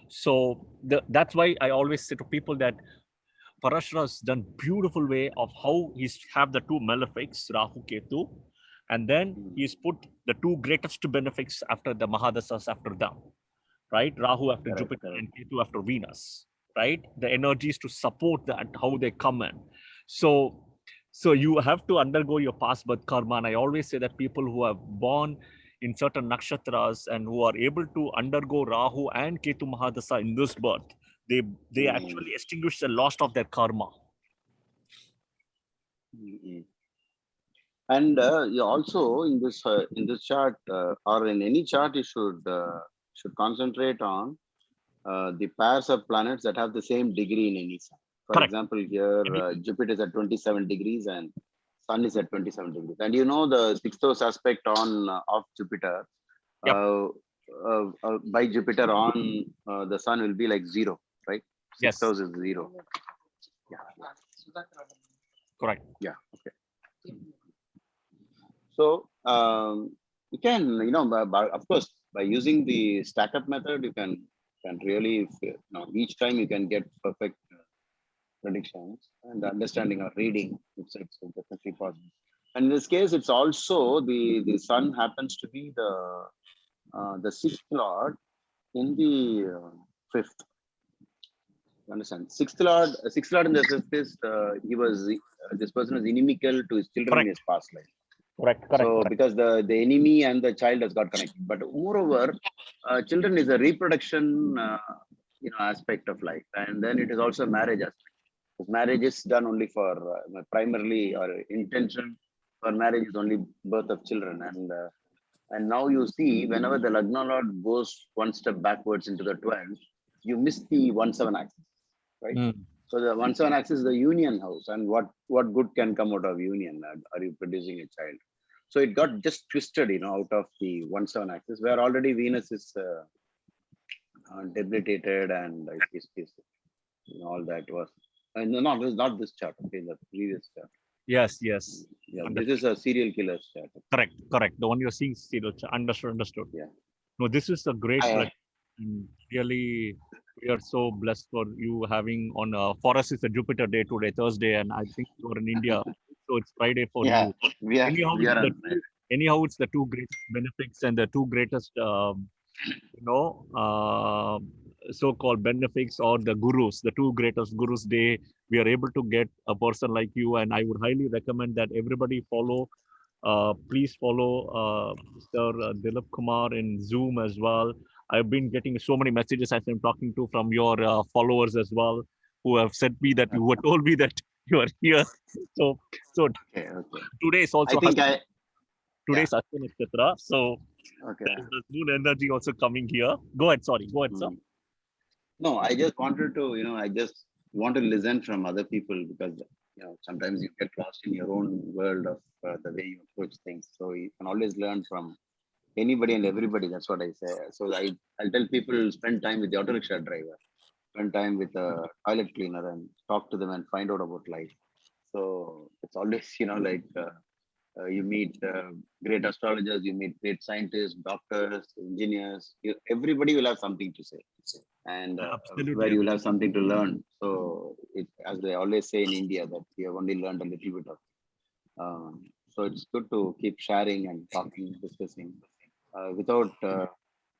so that's why I always say to people that Parashara has done beautiful way of how he's have the two malefics, Rahu Ketu, and then he's put the two greatest benefics after the Mahadasas after them, right? Rahu after Correct, Jupiter correct. and Ketu after Venus, right? The energies to support that, how they come in. So you have to undergo your past birth karma. And I always say that people who are born in certain nakshatras and who are able to undergo Rahu and Ketu Mahadasa in this birth, they actually extinguish the loss of their karma. And you also in this chart or in any chart, you should concentrate on the pairs of planets that have the same degree in any sign. For Correct. example, here Jupiter is at 27 degrees and Sun is at 27 degrees. And the sixth house aspect on of Jupiter by Jupiter on the Sun will be like 0, right? Sixth house is 0. Yeah. Correct. Yeah. Okay. So you can, of course, by using the stack up method, you can really, each time you can get perfect predictions and understanding or reading. It's definitely possible. And in this case, it's also the Sun happens to be the sixth lord in the fifth. Understand? Sixth Lord in the sense is he was this person was inimical to his children in Correct. his past life. Correct. So because the enemy and the child has got connected, but moreover, children is a reproduction aspect of life, and then it is also a marriage aspect. Because marriage is done only for primarily or intention for marriage is only birth of children, and now you see whenever the Lagna Lord goes one step backwards into the 12th, you miss the 1/7 axis, right? Mm. So the 1/7 axis is the union house, and what good can come out of union? Are you producing a child? So it got just twisted, out of the 1/7 axis, where already Venus is debilitated and all that was. No, not this chart. Okay, the previous chart. Yes. Yes. Yeah, Understood. this is a serial killer chart. Correct. Correct. The one you're seeing, understood. Yeah. No, this is a great. I- And really, we are so blessed for you having on. For us, it's a Jupiter day today, Thursday, and I think you're in India, so it's Friday for Yeah, you. we are. Anyhow, We it's are. anyhow, it's the two greatest benefics and the two greatest, so-called benefics or the gurus, the two greatest gurus day. We are able to get a person like you, and I would highly recommend that everybody follow. Please follow Mr. Dilip Kumar in Zoom as well. I've been getting so many messages as I'm talking to from your followers as well, who have sent me that you were told me that you are here. So Okay. Okay. today is also I think today's Ashwin Nakshatra. So Okay. there's the moon energy also coming here. Go ahead. Sorry. Go ahead, sir. Mm. No, I just wanted to, I just want to listen from other people because, sometimes you get lost in your own world of the way you approach things. So you can always learn from anybody and everybody. That's what I say. So I'll tell people spend time with the auto rickshaw driver, spend time with a toilet cleaner and talk to them and find out about life. So it's always, you meet great astrologers, you meet great scientists, doctors, engineers. Everybody will have something to say, and Absolutely. where you will have something to learn. So, as they always say in India, that we have only learned a little bit of. So it's good to keep sharing and talking, discussing. Without,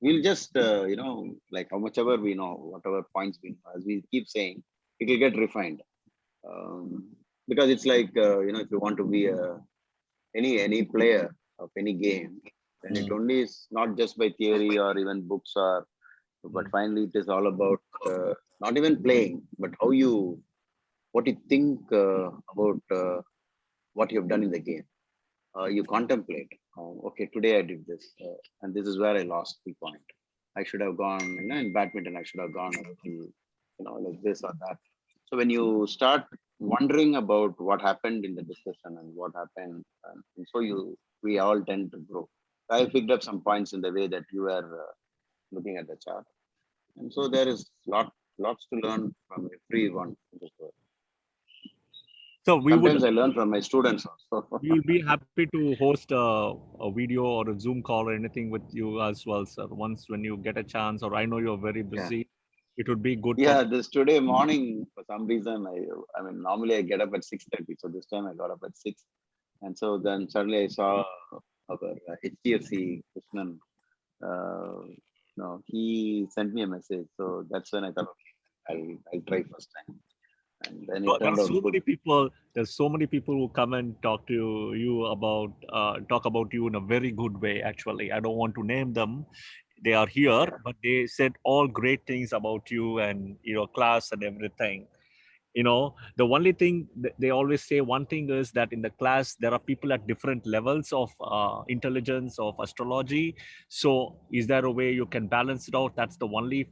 we'll just like how much ever we know, whatever points we know, as we keep saying, it will get refined. Because it's like if you want to be any player of any game, then it only is not just by theory or even books but finally it is all about not even playing, but what you think about what you have done in the game. You contemplate. Okay, today I did this, and this is where I lost the point. I should have gone, in badminton. I should have gone, like this or that. So when you start wondering about what happened in the discussion and what happened, and so we all tend to grow. I picked up some points in the way that you were looking at the chart, and so there is lots to learn from everyone in this world. So Sometimes I learn from my students also. we will be happy to host a video or a Zoom call or anything with you as well, sir. Once when you get a chance, or I know you're very busy, it would be good. Yeah, this today morning for some reason I mean normally I get up at 6:30, so this time I got up at 6, and so then suddenly I saw our HDFC Krishnan. He sent me a message, so that's when I thought, okay, I'll try first time. And then it There turned are out so good. many people. There's so many people who come and talk to you about talk about you in a very good way. Actually, I don't want to name them. They are here, but they said all great things about you and your class and everything. The only thing they always say, one thing is that in the class there are people at different levels of intelligence of astrology. So is there a way you can balance it out? That's the only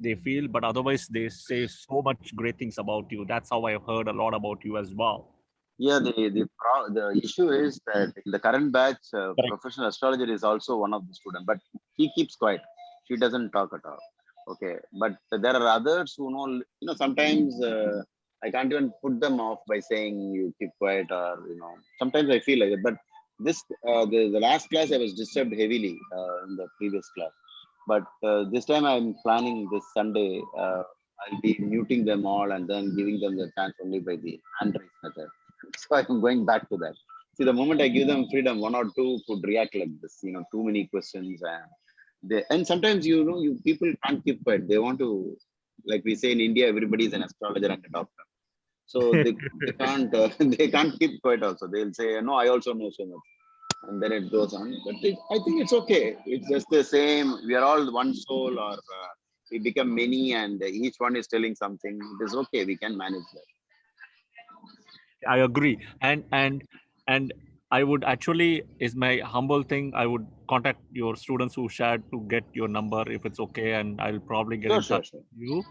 they feel, but otherwise they say so much great things about you. That's how I've heard a lot about you as well. Yeah, the issue is that in the current batch, professional astrologer is also one of the students, but he keeps quiet. She doesn't talk at all. Okay, but there are others who know. Sometimes I can't even put them off by saying you keep quiet, or Sometimes I feel like it. But this the last class I was disturbed heavily in the previous class, but this time I'm planning this Sunday. I'll be muting them all and then giving them the chance only by the hand raise method. So I'm going back to that. See, the moment I give them freedom, one or two could react like this, too many questions, and sometimes you people can't keep quiet. They want to like we say in India, everybody is an astrologer and a doctor. So they can't they can't keep quiet. Also, they'll say, no, I also know so much, and then it goes on. But I think it's okay. It's just the same. We are all one soul, or we become many, and each one is telling something. It is okay. We can manage that. I agree. And I would actually, is my humble thing, I would contact your students who shared to get your number if it's okay, and I'll probably get Sure, in sure, touch sure. with you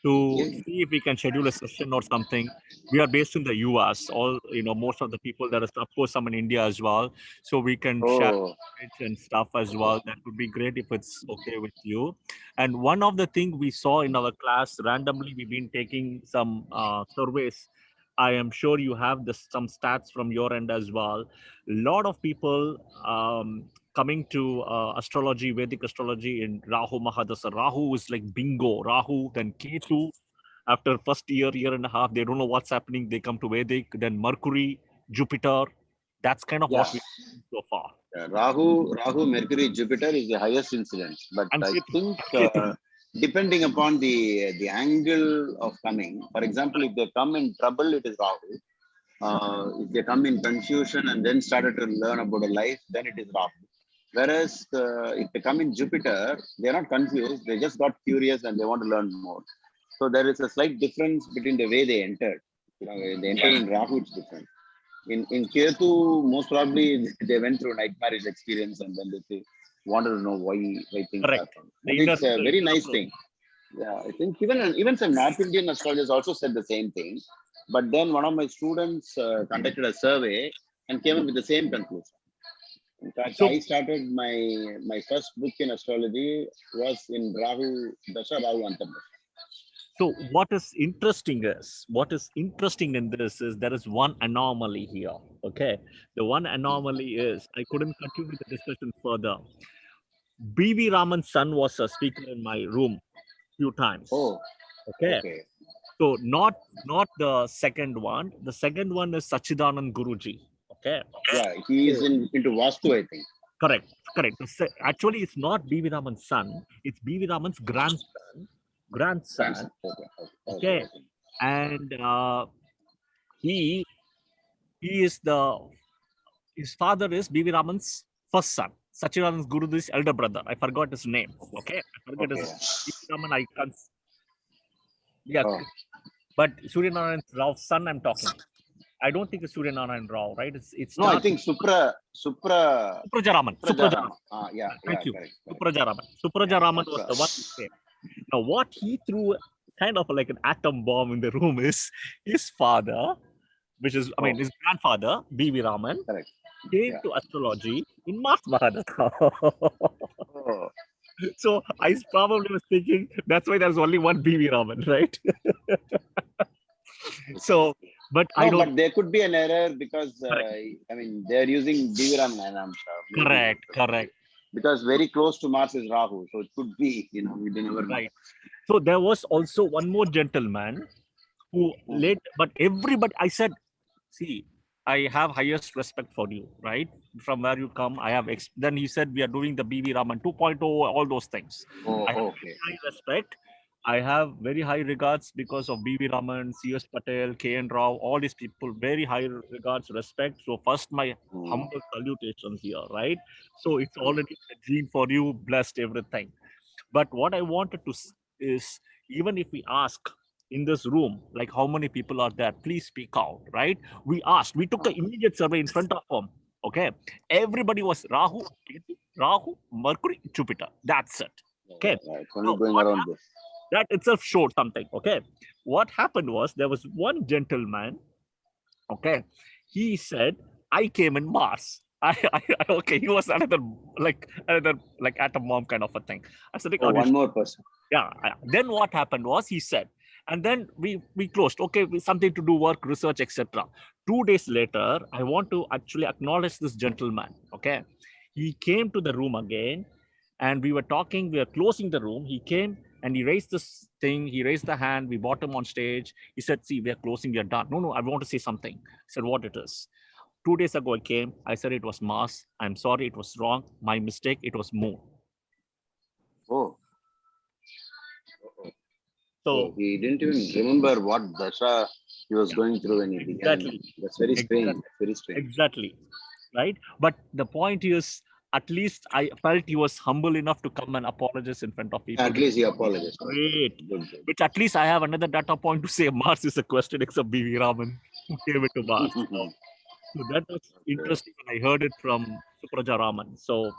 to Yeah. see if we can schedule a session or something. We are based in the US. All, most of the people that is, of course, some in India as well. So we can share Oh, knowledge and stuff as well. That would be great if it's okay with you. And one of the things we saw in our class, randomly, we've been taking some surveys. I am sure you have some stats from your end as well. A lot of people coming to astrology, Vedic astrology in Rahu Mahadasa. Rahu is like bingo. Rahu, then Ketu. After first year and a half, they don't know what's happening. They come to Vedic, then Mercury, Jupiter. That's kind of what yeah. we've seen so far. Rahu, Mercury, Jupiter is the highest incidence, but And I Ketu. think Ketu. depending upon the angle of coming, for example, if they come in trouble, it is Rahu. If they come in confusion and then started to learn about a life, then it is Rahu. Whereas if they come in Jupiter, they are not confused. They just got curious and they want to learn more. So there is a slight difference between the way they entered. They entered in Rahu, it's different. In Ketu, most probably they went through nightmarish experience and then they wanted to know why things Correct. happen. The But inner it's a very nice circle. thing. Yeah, I think even some North Indian astrologers also said the same thing. But then one of my students conducted a survey and came up with the same conclusion. In fact, So I started my first book in astrology was in Rahu Dasha, Rahu Antardasha. So what is interesting in this is there is one anomaly here. Okay. The one anomaly is I couldn't continue the discussion further. B.V. Raman's son was a speaker in my room few times. Oh, Okay. okay. So not the second one. The second one is Sachidanand Guruji. Okay. Yeah, he is into Vastu, I think. Correct. Actually, it's not B.V. Raman's son. It's B.V. Raman's grandson. Okay. And he is his father is B.V. Raman's first son. Sachidanand Guruji's elder brother. I forgot his name. Okay. I forget his B.V. Raman. I can't. Yeah. Oh. But Surya Narayan Rao's son I'm talking. I don't think it's Surya Narayan Rao, right? It's No, I think Supraja Raman. Yeah, Thank you. correct. Supraja Raman. Supraja Raman was the one who came. Now, what he threw kind of like an atom bomb in the room is his father, which is, his grandfather, B.V. Raman, Correct. came to astrology in Mars Mahadasa. Oh. So I probably was thinking that's why there's only one B.V. Raman, right? So, but No, I don't. but there could be an error because they're using B.V. Raman, I'm sure. Correct. Because very close to Mars is Rahu, so it could be, we never know. Right. So there was also one more gentleman who led, but everybody, I said, see, I have highest respect for you, right? From where you come, I have. Then he said, we are doing the B.V. Raman 2.0, all those things. Oh, I have okay. high respect. I have very high regards because of B.V. Raman, C.S. Patel, K.N. Rao, all these people, very high regards, respect. So first, my humble salutations here, right? So it's already a gene for you, blessed everything. But what I wanted to is, even if we ask in this room, like how many people are there, please speak out, right? We asked, we took an immediate survey in front of them. Okay. Everybody was Rahu, Mercury, Jupiter. That's it. Okay. It's only going around this. That itself showed something. Okay. What happened was there was one gentleman. Okay. He said, I came in Mars. Okay, he was another atom bomb kind of a thing. I said, one more person. Yeah. Then what happened was he said, and then we closed. Okay, something to do work, research, etc. 2 days later, I want to actually acknowledge this gentleman. Okay, he came to the room again, and we were talking. We were closing the room. He came and he raised this thing. He raised the hand. We brought him on stage. He said, "See, we are closing. We are done." No, I want to say something. I said, "What it is?" 2 days ago, I came. I said it was Mars. I'm sorry, it was wrong. My mistake. It was Moon. Oh. So he didn't even remember what dasha he was going through when he began. Exactly. That's very strange. Exactly. Very strange. Exactly. Right. But the point is, at least I felt he was humble enough to come and apologize in front of people. At least he apologized. Great. Good, good. Which at least I have another data point to say Mars is a question except B.V. Raman who came into Mars. So that was interesting when I heard it from Supraja Raman. So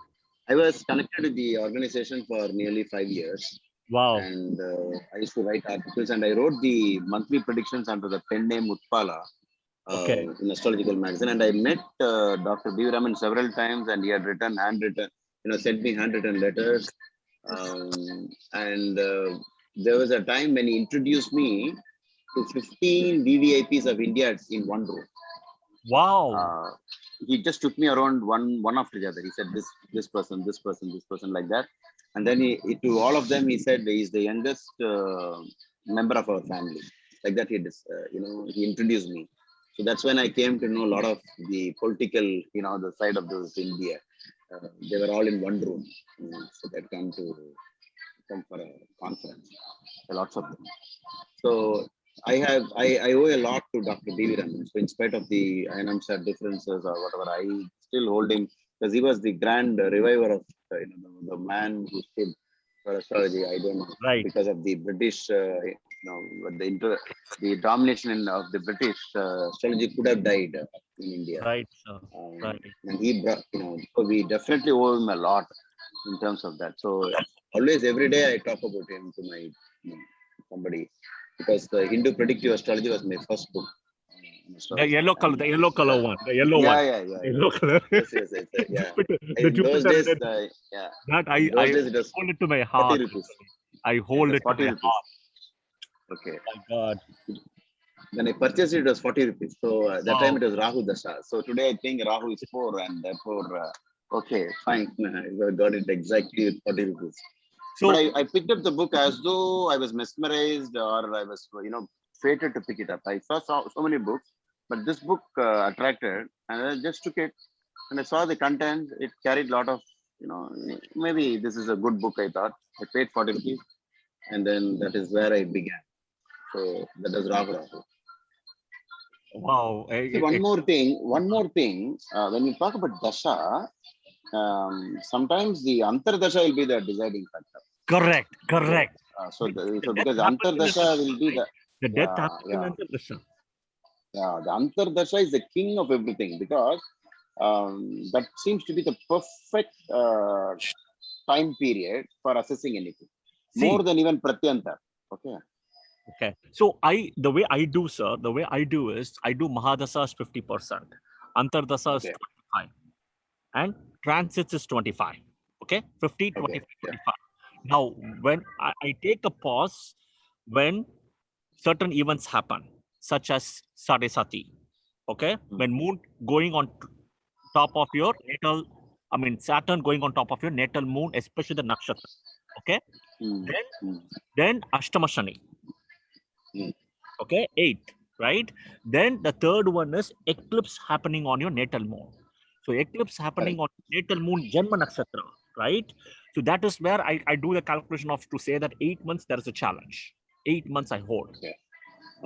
I was connected with the organization for nearly 5 years, wow. and I used to write articles, and I wrote the monthly predictions under the pen name Utpala Okay. in Astrological Magazine. And I met Dr. B. Raman several times, and he had written handwritten, sent me handwritten letters. And there was a time when he introduced me to 15 VVIPs of India in one room. Wow. He just took me around one after the other. He said this person, like that, and then he to all of them he said he's the youngest member of our family. Like that, he introduced me. So that's when I came to know a lot of the political, the side of those India. They were all in one room, so they'd come for a conference. Lots of them. So I owe a lot to Dr. B.V. Raman. So in spite of the Anamsha differences or whatever, I still hold him because he was the grand reviver of the man who stood for astrology. I don't know, Right. because of the British, the domination of the British, astrology could have died in India. Right. Right. And he brought, so we definitely owe him a lot in terms of that. So always, every day, I talk about him to my somebody, because the Hindu Predictive Astrology was my first book. The yellow color, one, the yellow one. Yeah. Yellow color. Yes, yeah. Jupiter, the In those Jupiter days, that I in those days it was hold it to my 40 heart. rupees. I hold it to 40 my rupees. heart. Okay. My God. When I purchased it, it was 40 rupees. So that Wow. time it was Rahu Dasha. So today I think Rahu is 4, and therefore, okay, fine. I got it exactly with 40 rupees. So But I picked up the book as though I was mesmerized, or I was, fated to pick it up. I saw so many books, but this book attracted, and I just took it, and I saw the content. It carried a lot of, maybe this is a good book, I thought. I paid 40 rupees, and then that is where I began. So that is Rahu. wow. See, one more thing. When you talk about dasha, sometimes the Antardasha will be the deciding factor. Correct. So because Antardasha will be the death happens in Antardasha. Yeah, the Antardasha is the king of everything, because that seems to be the perfect time period for assessing anything, more than even Pratyanta. Okay. So the way I do is I do Mahadasas 50%, Antardasa is 25, and transits is 25. Okay, 50, 25, 25. Now, when I take a pause when certain events happen, such as Sadesati. Okay, when moon going on top of your natal, Saturn going on top of your natal moon, especially the nakshatra. Okay, then Ashtama Shani. Okay, 8, right? Then the third one is eclipse happening on your natal moon. So eclipse happening on natal moon, Janma Nakshatra, right? So that is where I do the calculation of to say that 8 months there is a challenge. 8 months I hold.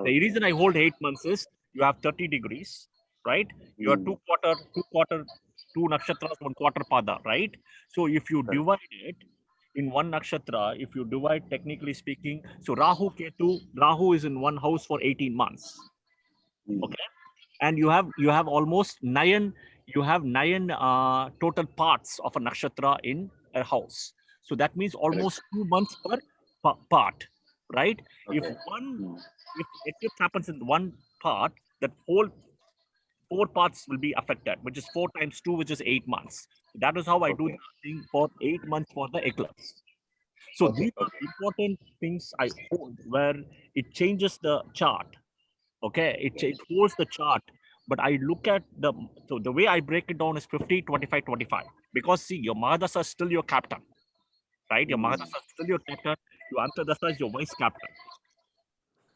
The reason I hold 8 months is you have 30 degrees, right? You have 2 nakshatras, 1 quarter pada, right? So if you divide it in 1 nakshatra, if you divide, technically speaking, so Rahu is in 1 house for 18 months. Okay, and you have almost 9 total parts of a nakshatra in a house. So that means almost 2 months per part, right? If eclipse happens in 1 part, that whole 4 parts will be affected, which is 4 times 2, which is 8 months. That is how I do the thing for 8 months for the eclipse. So these are important things I hold, where it changes the chart. Okay, it holds the chart, but I look at the way I break it down is 50, 25, 25. Because see, your Mahadasa is still your captain, right? Your Mahadasa is still your captain. Your Antardasa is your vice captain,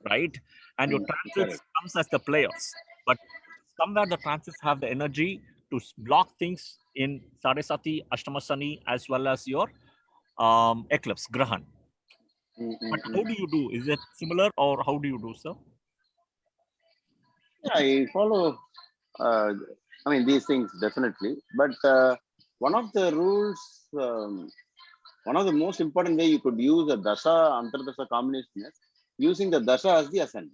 right? And your transits comes as the players, but somewhere the transits have the energy to block things in Sadesati, Ashtama Shani, as well as your eclipse, Grahan. But how do you do? Is it similar or how do you do, sir? Yeah, I follow. Uh, I mean, these things definitely. But one of the rules, one of the most important way you could use a dasha antardasha combination is using the dasha as the ascendant.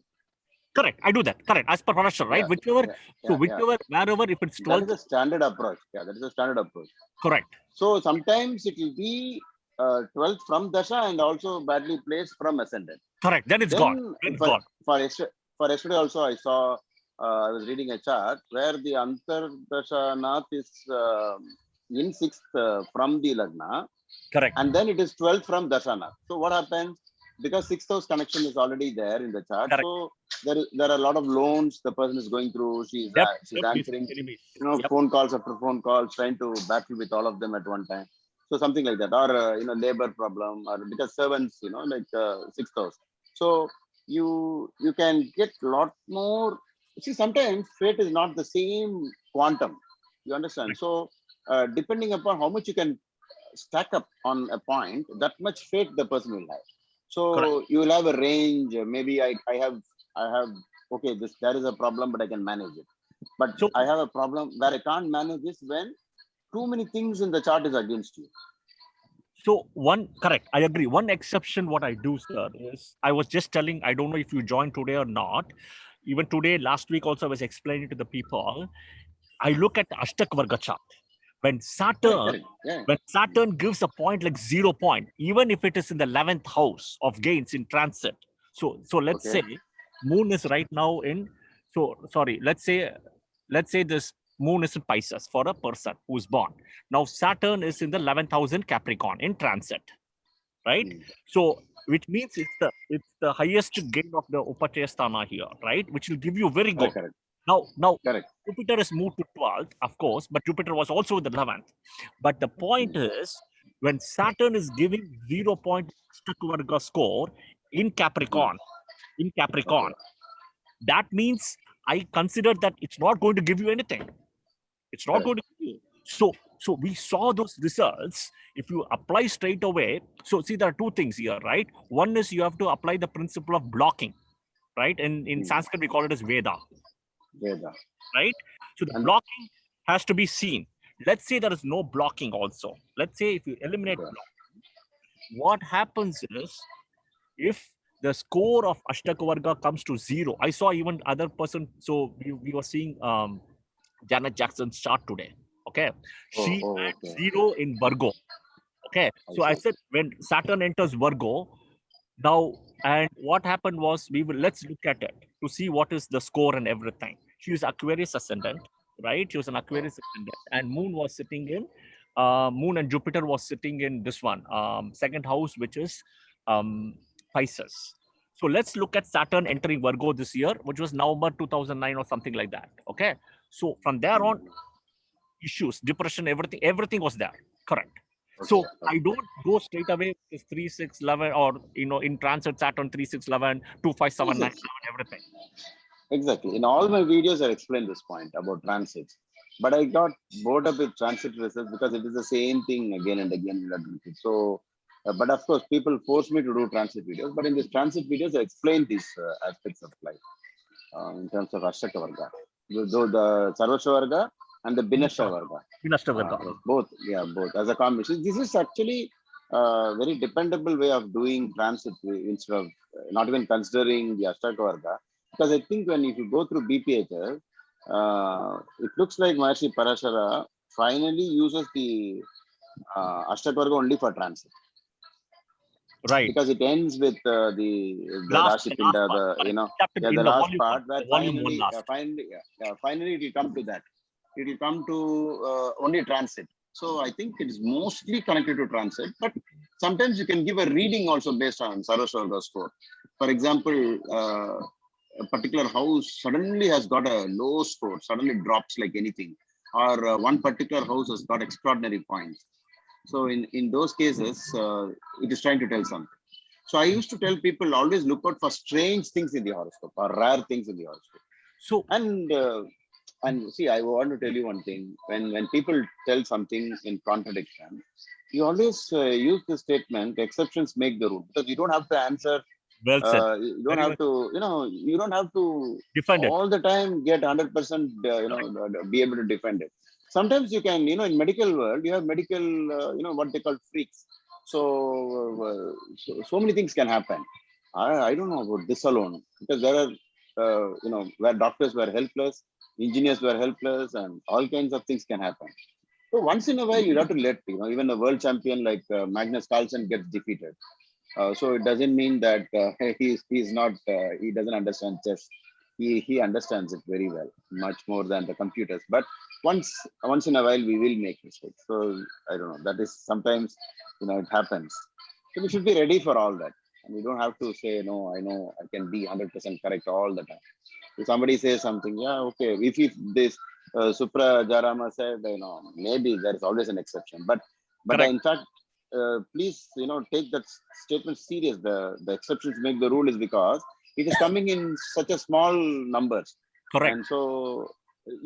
Correct. I do that. Correct. As per Parashar, right? Yeah, Whichever, yeah, so yeah, yeah. whichever, wherever, if it's That is 12th, a standard approach. Yeah, that is a standard approach. correct. So sometimes it will be 12th from dasha and also badly placed from ascendant. Correct. Then it's God. Then Then it's for, God. for yesterday also I saw, I was reading a chart where the Antardasha Nath is in 6th from the Lagna, Correct. and then it is 12th from Dashanath. So what happens? Because 6th house connection is already there in the chart. Correct. So there are a lot of loans the person is going through. She's Yep. answering, Enemies. Yep. phone calls after phone calls, trying to battle with all of them at one time. So something like that, or labor problem, or because servants, like 6th house. So you can get a lot more. See, sometimes fate is not the same quantum. You understand? So depending upon how much you can stack up on a point, that much fate the person will have. So Correct. you will have a range. Maybe I have okay, there is a problem, but I can manage it. But So I have a problem where I can't manage this when too many things in the chart is against you. So correct. I agree. One exception, what I do, sir, is I was just telling, I don't know if you joined today or not. Even today, last week also, I was explaining to the people. I look at the Ashtak Varga chart. When Saturn, Yeah. when Saturn gives a point like 0 point, even if it is in the 11th house of gains in transit. So let's Okay. say Moon is right now in. So sorry, let's say this Moon is in Pisces for a person who's born. Now Saturn is in the 11th house in Capricorn in transit, right? So which means it's the highest gain of the Upachayasthana here, right? Which will give you very good. Correct. Now Correct. Jupiter has moved to 12th, of course, but Jupiter was also in the 11th. But the point is, when Saturn is giving 0 point Varga score in Capricorn, that means I consider that it's not going to give you anything. It's not going to give you. So we saw those results. If you apply straight away, so see, there are two things here, right? One is you have to apply the principle of blocking, right? And in Sanskrit, we call it as Veda. Right? So the blocking has to be seen. Let's say there is no blocking also. Let's say if you eliminate blocking, what happens is if the score of Ashtaka comes to 0, I saw even other person. So we were seeing Janet Jackson's chart today. Okay. She had 0 in Virgo. Okay. So I said when Saturn enters Virgo, now, and what happened was let's look at it to see what is the score and everything. She was Aquarius ascendant, right? She was an Aquarius ascendant, and Moon was sitting in Moon and Jupiter was sitting in this one, second house, which is Pisces. So let's look at Saturn entering Virgo this year, which was November 2009 or something like that. Okay. So from there on, issues, depression, everything was there. Correct. So I don't go straight away with 3, 6, 11 or, in transit Saturn 3, 6, 11, 2, 5, 7, 9, 7, everything. Exactly. In all my videos, I explained this point about transits. But I got bored up with transit results because it is the same thing again and again. So, but of course, people force me to do transit videos. But in these transit videos, I explain these aspects of life in terms of Ashtaka Varga. The Sarvasha Varga and the Binasha Varga. Both, both as a combination. This is actually a very dependable way of doing transit instead of not even considering the Ashtaka Varga. Because I think if you go through BPHS, it looks like Maharishi Parashara finally uses the Ashtaka Varga only for transit. Right. Because it ends with the Rashi Pinda, the last part where finally it will come to that. It will come to only transit. So I think it is mostly connected to transit, but sometimes you can give a reading also based on Sarvasha score. For example, a particular house suddenly has got a low score, suddenly drops like anything, or one particular house has got extraordinary points. So in those cases, it is trying to tell something. So I used to tell people always look out for strange things in the horoscope or rare things in the horoscope. So and see, I want to tell you one thing. When people tell something in contradiction, you always use the statement, exceptions make the rule, because you don't have to answer. Well said. You don't Very have to, you don't have to Defend it. all the time get 100%, be able to defend it. Sometimes you can, in medical world, you have medical, what they call freaks. So many things can happen. I don't know about this alone, because there are, where doctors were helpless, engineers were helpless, and all kinds of things can happen. So once in a while, you have to let, even a world champion like Magnus Carlsen gets defeated. So it doesn't mean that he's not, he doesn't understand chess. He understands it very well, much more than the computers. But once in a while, we will make mistakes. So I don't know. That is sometimes, it happens. So we should be ready for all that. And we don't have to say, no, I know I can be 100% correct all the time. If somebody says something, yeah, okay. If this Supra Jarama said, maybe there is always an exception. But Correct. in fact, please, take that statement serious. The exceptions make the rule is because it is coming in such a small numbers. Correct. And so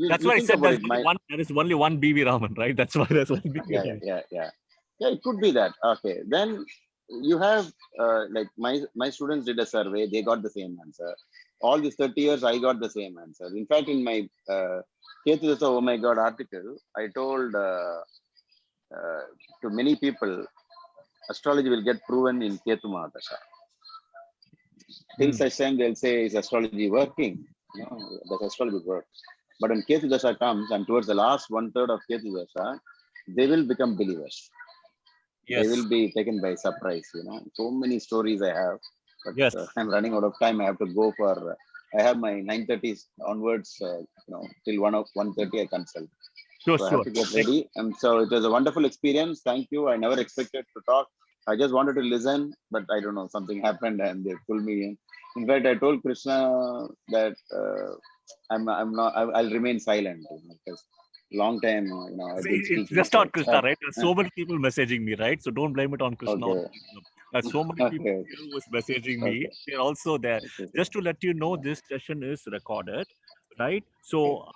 That's you why I think said about there's it. only one. There is only one BV Raman, right? That's why there's one BV Yeah, Raman. yeah. It could be that. Okay, then you have like my students did a survey. They got the same answer. All these 30 years, I got the same answer. In fact, in my Ketu Dasa Oh My God article, I told to many people, astrology will get proven in Ketu Mahadasha. Till such time they'll say, is astrology working? Does astrology work? But when Ketu Dasha comes, and towards the last 1/3 of Ketu Dasha, they will become believers. Yes. They will be taken by surprise. So many stories I have, but Yes. I'm running out of time. I have to go for. I have my 9:30 onwards. Till 1:30 I consult. Sure, So I sure. have to get ready. And so it was a wonderful experience. Thank you. I never expected to talk. I just wanted to listen, but I don't know, something happened and they pulled me in. In fact, I told Krishna that I'm not. I'll remain silent because long time, I've been It's speaking. just So not Krishna, right? There's so many people messaging me, right? So don't blame it on Krishna. okay. There's so many people Okay. here who is messaging me. Okay. They're also there. Okay. Just to let you know, this session is recorded, right? So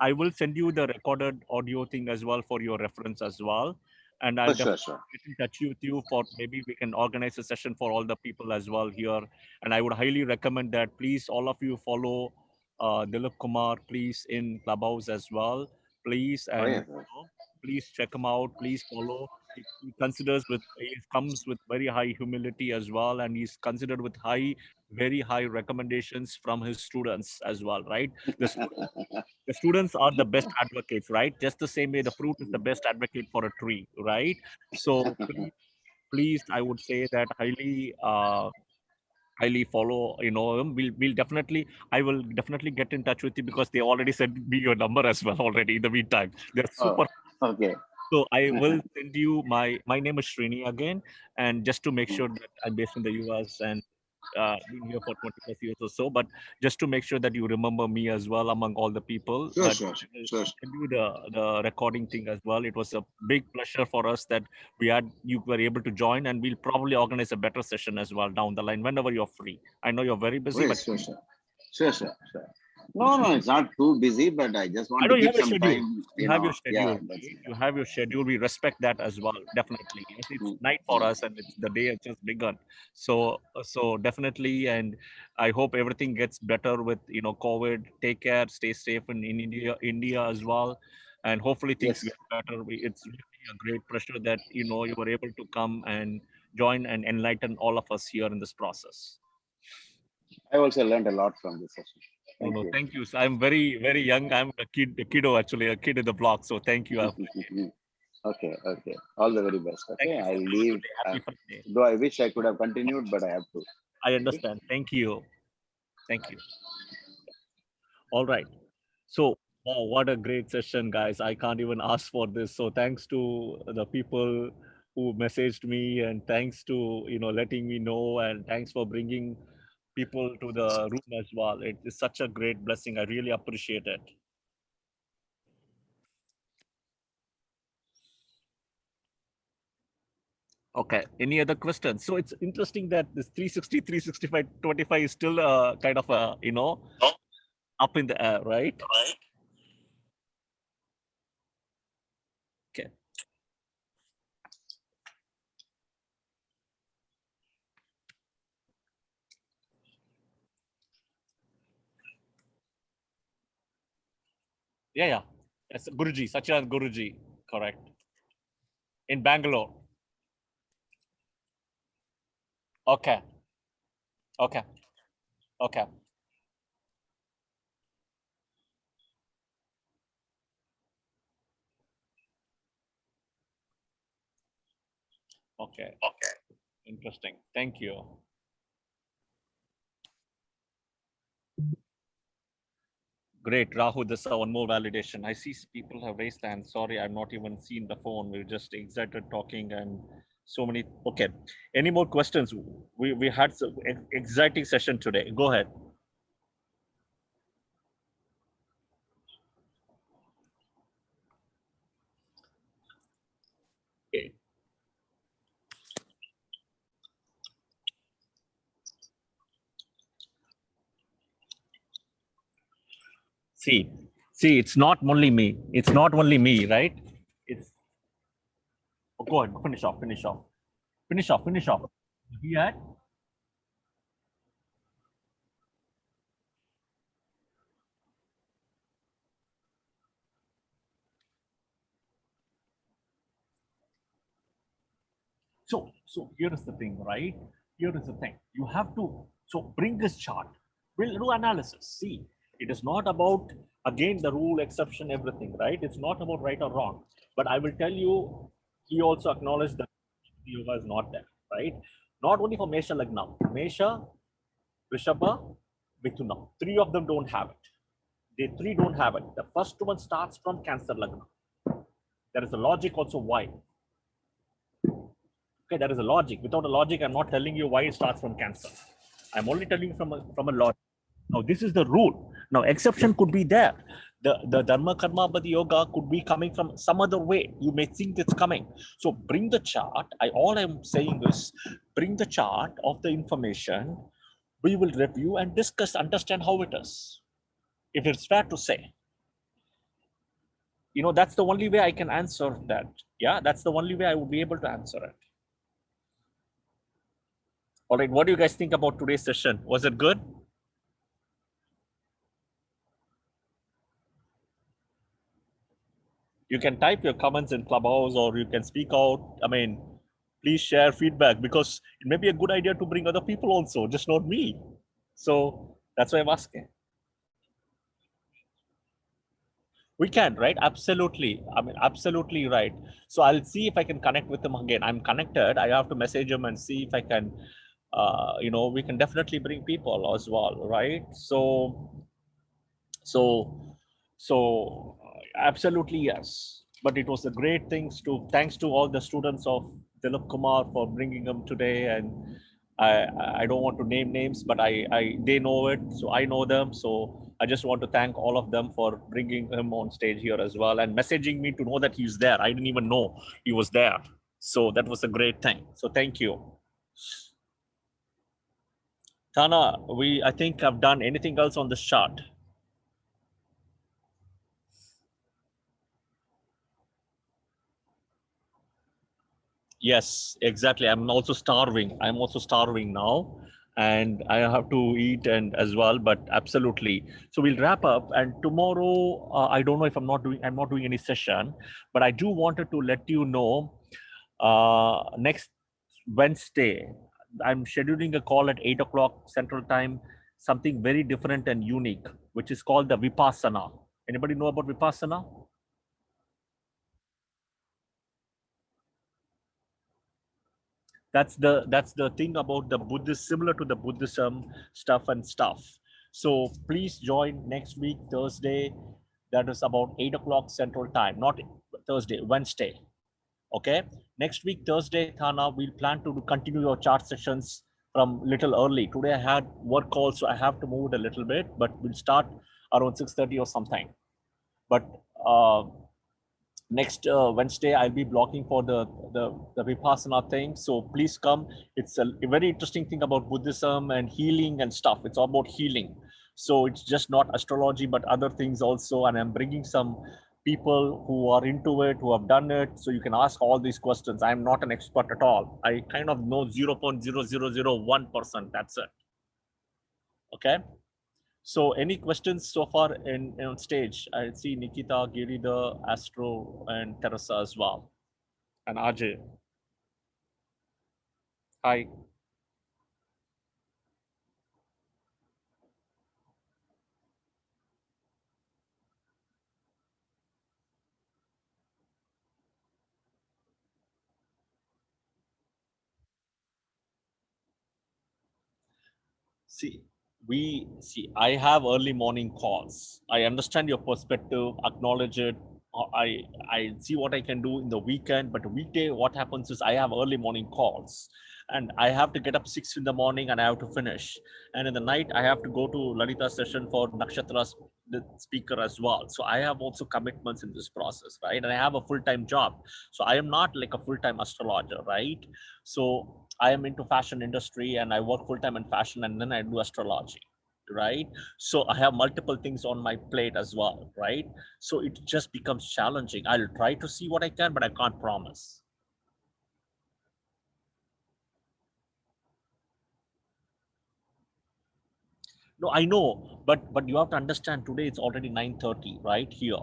I will send you the recorded audio thing as well for your reference as well. And I'll Sure. get in touch with you for maybe we can organize a session for all the people as well here. And I would highly recommend that please all of you follow Dilip Kumar, please in Clubhouse as well. Please Oh, and yeah. please check him out. Please follow. He comes with very high humility as well, and he's considered with very high recommendations from his students as well, right? The students are the best advocates, right? Just the same way the fruit is the best advocate for a tree, right? So please, I would say that highly follow him. I will definitely get in touch with you because they already sent me your number as well already in the meantime. They're super. Oh, okay. So I will send you my name is Srini again, and just to make sure that I'm based in the US and been here for 20 plus years or so, but just to make sure that you remember me as well among all the people. Sure. Send you the recording thing as well. It was a big pleasure for us that you were able to join, and we'll probably organize a better session as well down the line whenever you're free. I know you're very busy, but Sure. No, it's not too busy, but I just I want know to you keep have a some schedule. time. You have your schedule. Yeah, that's Right? You have your schedule. We respect that as well. Definitely. Yes, it's night for us, and it's the day has just begun. So definitely, and I hope everything gets better with COVID. Take care. Stay safe in India as well, and hopefully things Yes. get better. It's really a great pleasure that you were able to come and join and enlighten all of us here in this process. I also learned a lot from this session. Thank you. Thank you. So I'm very, very young. I'm a kiddo actually, a kid in the block. So thank you. Okay. All the very best. Okay, I'll leave. Happy Friday. Though I wish I could have continued, but I have to. I understand. Thank you. All right. So, wow, what a great session, guys. I can't even ask for this. So thanks to the people who messaged me, and thanks to, letting me know, and thanks for bringing people to the room as well. It is such a great blessing. I really appreciate it. Okay. Any other questions? So it's interesting that this 360, 365, 25 is still kind of up in the air, right? Okay. Yeah. Yes, Guruji, Sachidanand Guruji, correct. In Bangalore. Okay. Okay. Okay. Okay. Interesting. Thank you. Great, Rahul. This is one more validation. I see people have raised hands. Sorry, I've not even seen the phone. We're just excited talking and so many. Okay. Any more questions? We had some exciting session today. Go ahead. Okay. See, it's not only me. It's not only me, right? It's go ahead. Finish off. Finish off. We had so here is the thing, right? Here is the thing. You have to bring this chart. We'll do analysis. See, it is not about again the rule, exception, everything, right? It's not about right or wrong. But I will tell you, he also acknowledged that yoga is not there, right? Not only for Mesha Lagna, Mesha, Rishabha, Mithuna. Three of them don't have it. They three don't have it. The first one starts from Cancer Lagna. There is a logic also why. Okay, there is a logic. Without a logic, I'm not telling you why it starts from Cancer. I'm only telling you from a logic. Now, this is the rule. Now, exception could be there. The Dharma Karma Bhati Yoga could be coming from some other way. You may think it's coming. So bring the chart. All I'm saying is bring the chart of the information. We will review and discuss, understand how it is. If it's fair to say. That's the only way I can answer that. Yeah, that's the only way I would be able to answer it. All right, what do you guys think about today's session? Was it good? You can type your comments in Clubhouse or you can speak out. I mean, please share feedback because it may be a good idea to bring other people also, just not me. So that's why I'm asking. We can, right? Absolutely. I mean, absolutely right. So I'll see if I can connect with them again. I'm connected. I have to message them and see if I can, we can definitely bring people as well, right? So absolutely yes. But it was a great thanks to all the students of Dilip Kumar for bringing them today. And I don't want to name names, but they know it, so I know them. So I just want to thank all of them for bringing him on stage here as well and messaging me to know that he's there. I didn't even know he was there. So that was a great thing. So thank you. Tana, I think I've done anything else on this chart. Yes, exactly. I'm also starving. I'm also starving now, and I have to eat and as well. But absolutely. So we'll wrap up. And tomorrow, I don't know if I'm not doing any session, but I do wanted to let you know. Next Wednesday, I'm scheduling a call at 8 o'clock Central Time. Something very different and unique, which is called the Vipassana. Anybody know about Vipassana? That's the thing about the Buddhist, similar to the Buddhism stuff. So please join next week Thursday. That is about 8 o'clock Central Time, not Thursday, Wednesday. Okay, next week Thursday, Thana, we'll plan to continue your chart sessions from little early. Today I had work calls, so I have to move it a little bit, but we'll start around 6:30 or something. But next Wednesday, I'll be blocking for the Vipassana thing. So please come. It's a very interesting thing about Buddhism and healing and stuff. It's all about healing. So it's just not astrology, but other things also. And I'm bringing some people who are into it, who have done it. So you can ask all these questions. I'm not an expert at all. I kind of know 0.0001%. That's it. Okay. So any questions so far on stage? I see Nikita, Giridhar, Astro, and Teresa as well. And Ajay. Hi. I have early morning calls. I understand your perspective, acknowledge it. I see what I can do in the weekend, but weekday, what happens is I have early morning calls, and I have to get up 6 in the morning and I have to finish. And in the night, I have to go to Lalita session for Nakshatra's the speaker as well. So I have also commitments in this process, right? And I have a full-time job. So I am not like a full-time astrologer, right? So I am into fashion industry and I work full-time in fashion and then I do astrology, right? So I have multiple things on my plate as well, right? So it just becomes challenging. I'll try to see what I can, but I can't promise. No, I know, but you have to understand today it's already 9:30 right here.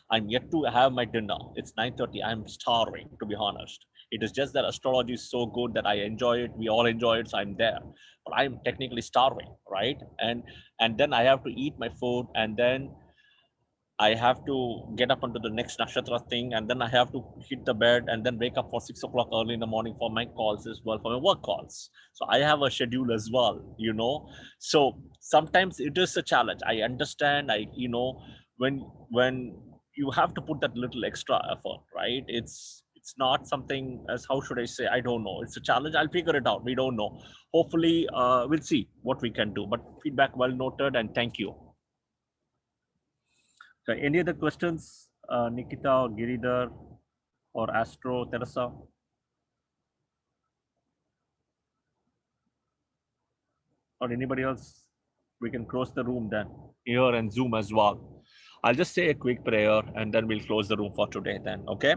I'm yet to have my dinner. It's 9:30. I'm starving, to be honest. It is just that astrology is so good that I enjoy it. We all enjoy it, so I'm there. But I'm technically starving, right? And then I have to eat my food, and then I have to get up onto the next nakshatra thing, and then I have to hit the bed and then wake up for 6 o'clock early in the morning for my calls as well, for my work calls. So I have a schedule as well. So sometimes it is a challenge. I understand. When you have to put that little extra effort, right? It's not something as how should I say? I don't know. It's a challenge. I'll figure it out. We don't know. Hopefully, we'll see what we can do. But feedback well noted, and thank you. So any other questions, Nikita, Giridhar, or Astro, Teresa? Or anybody else? We can close the room then, here and Zoom as well. I'll just say a quick prayer and then we'll close the room for today then, okay?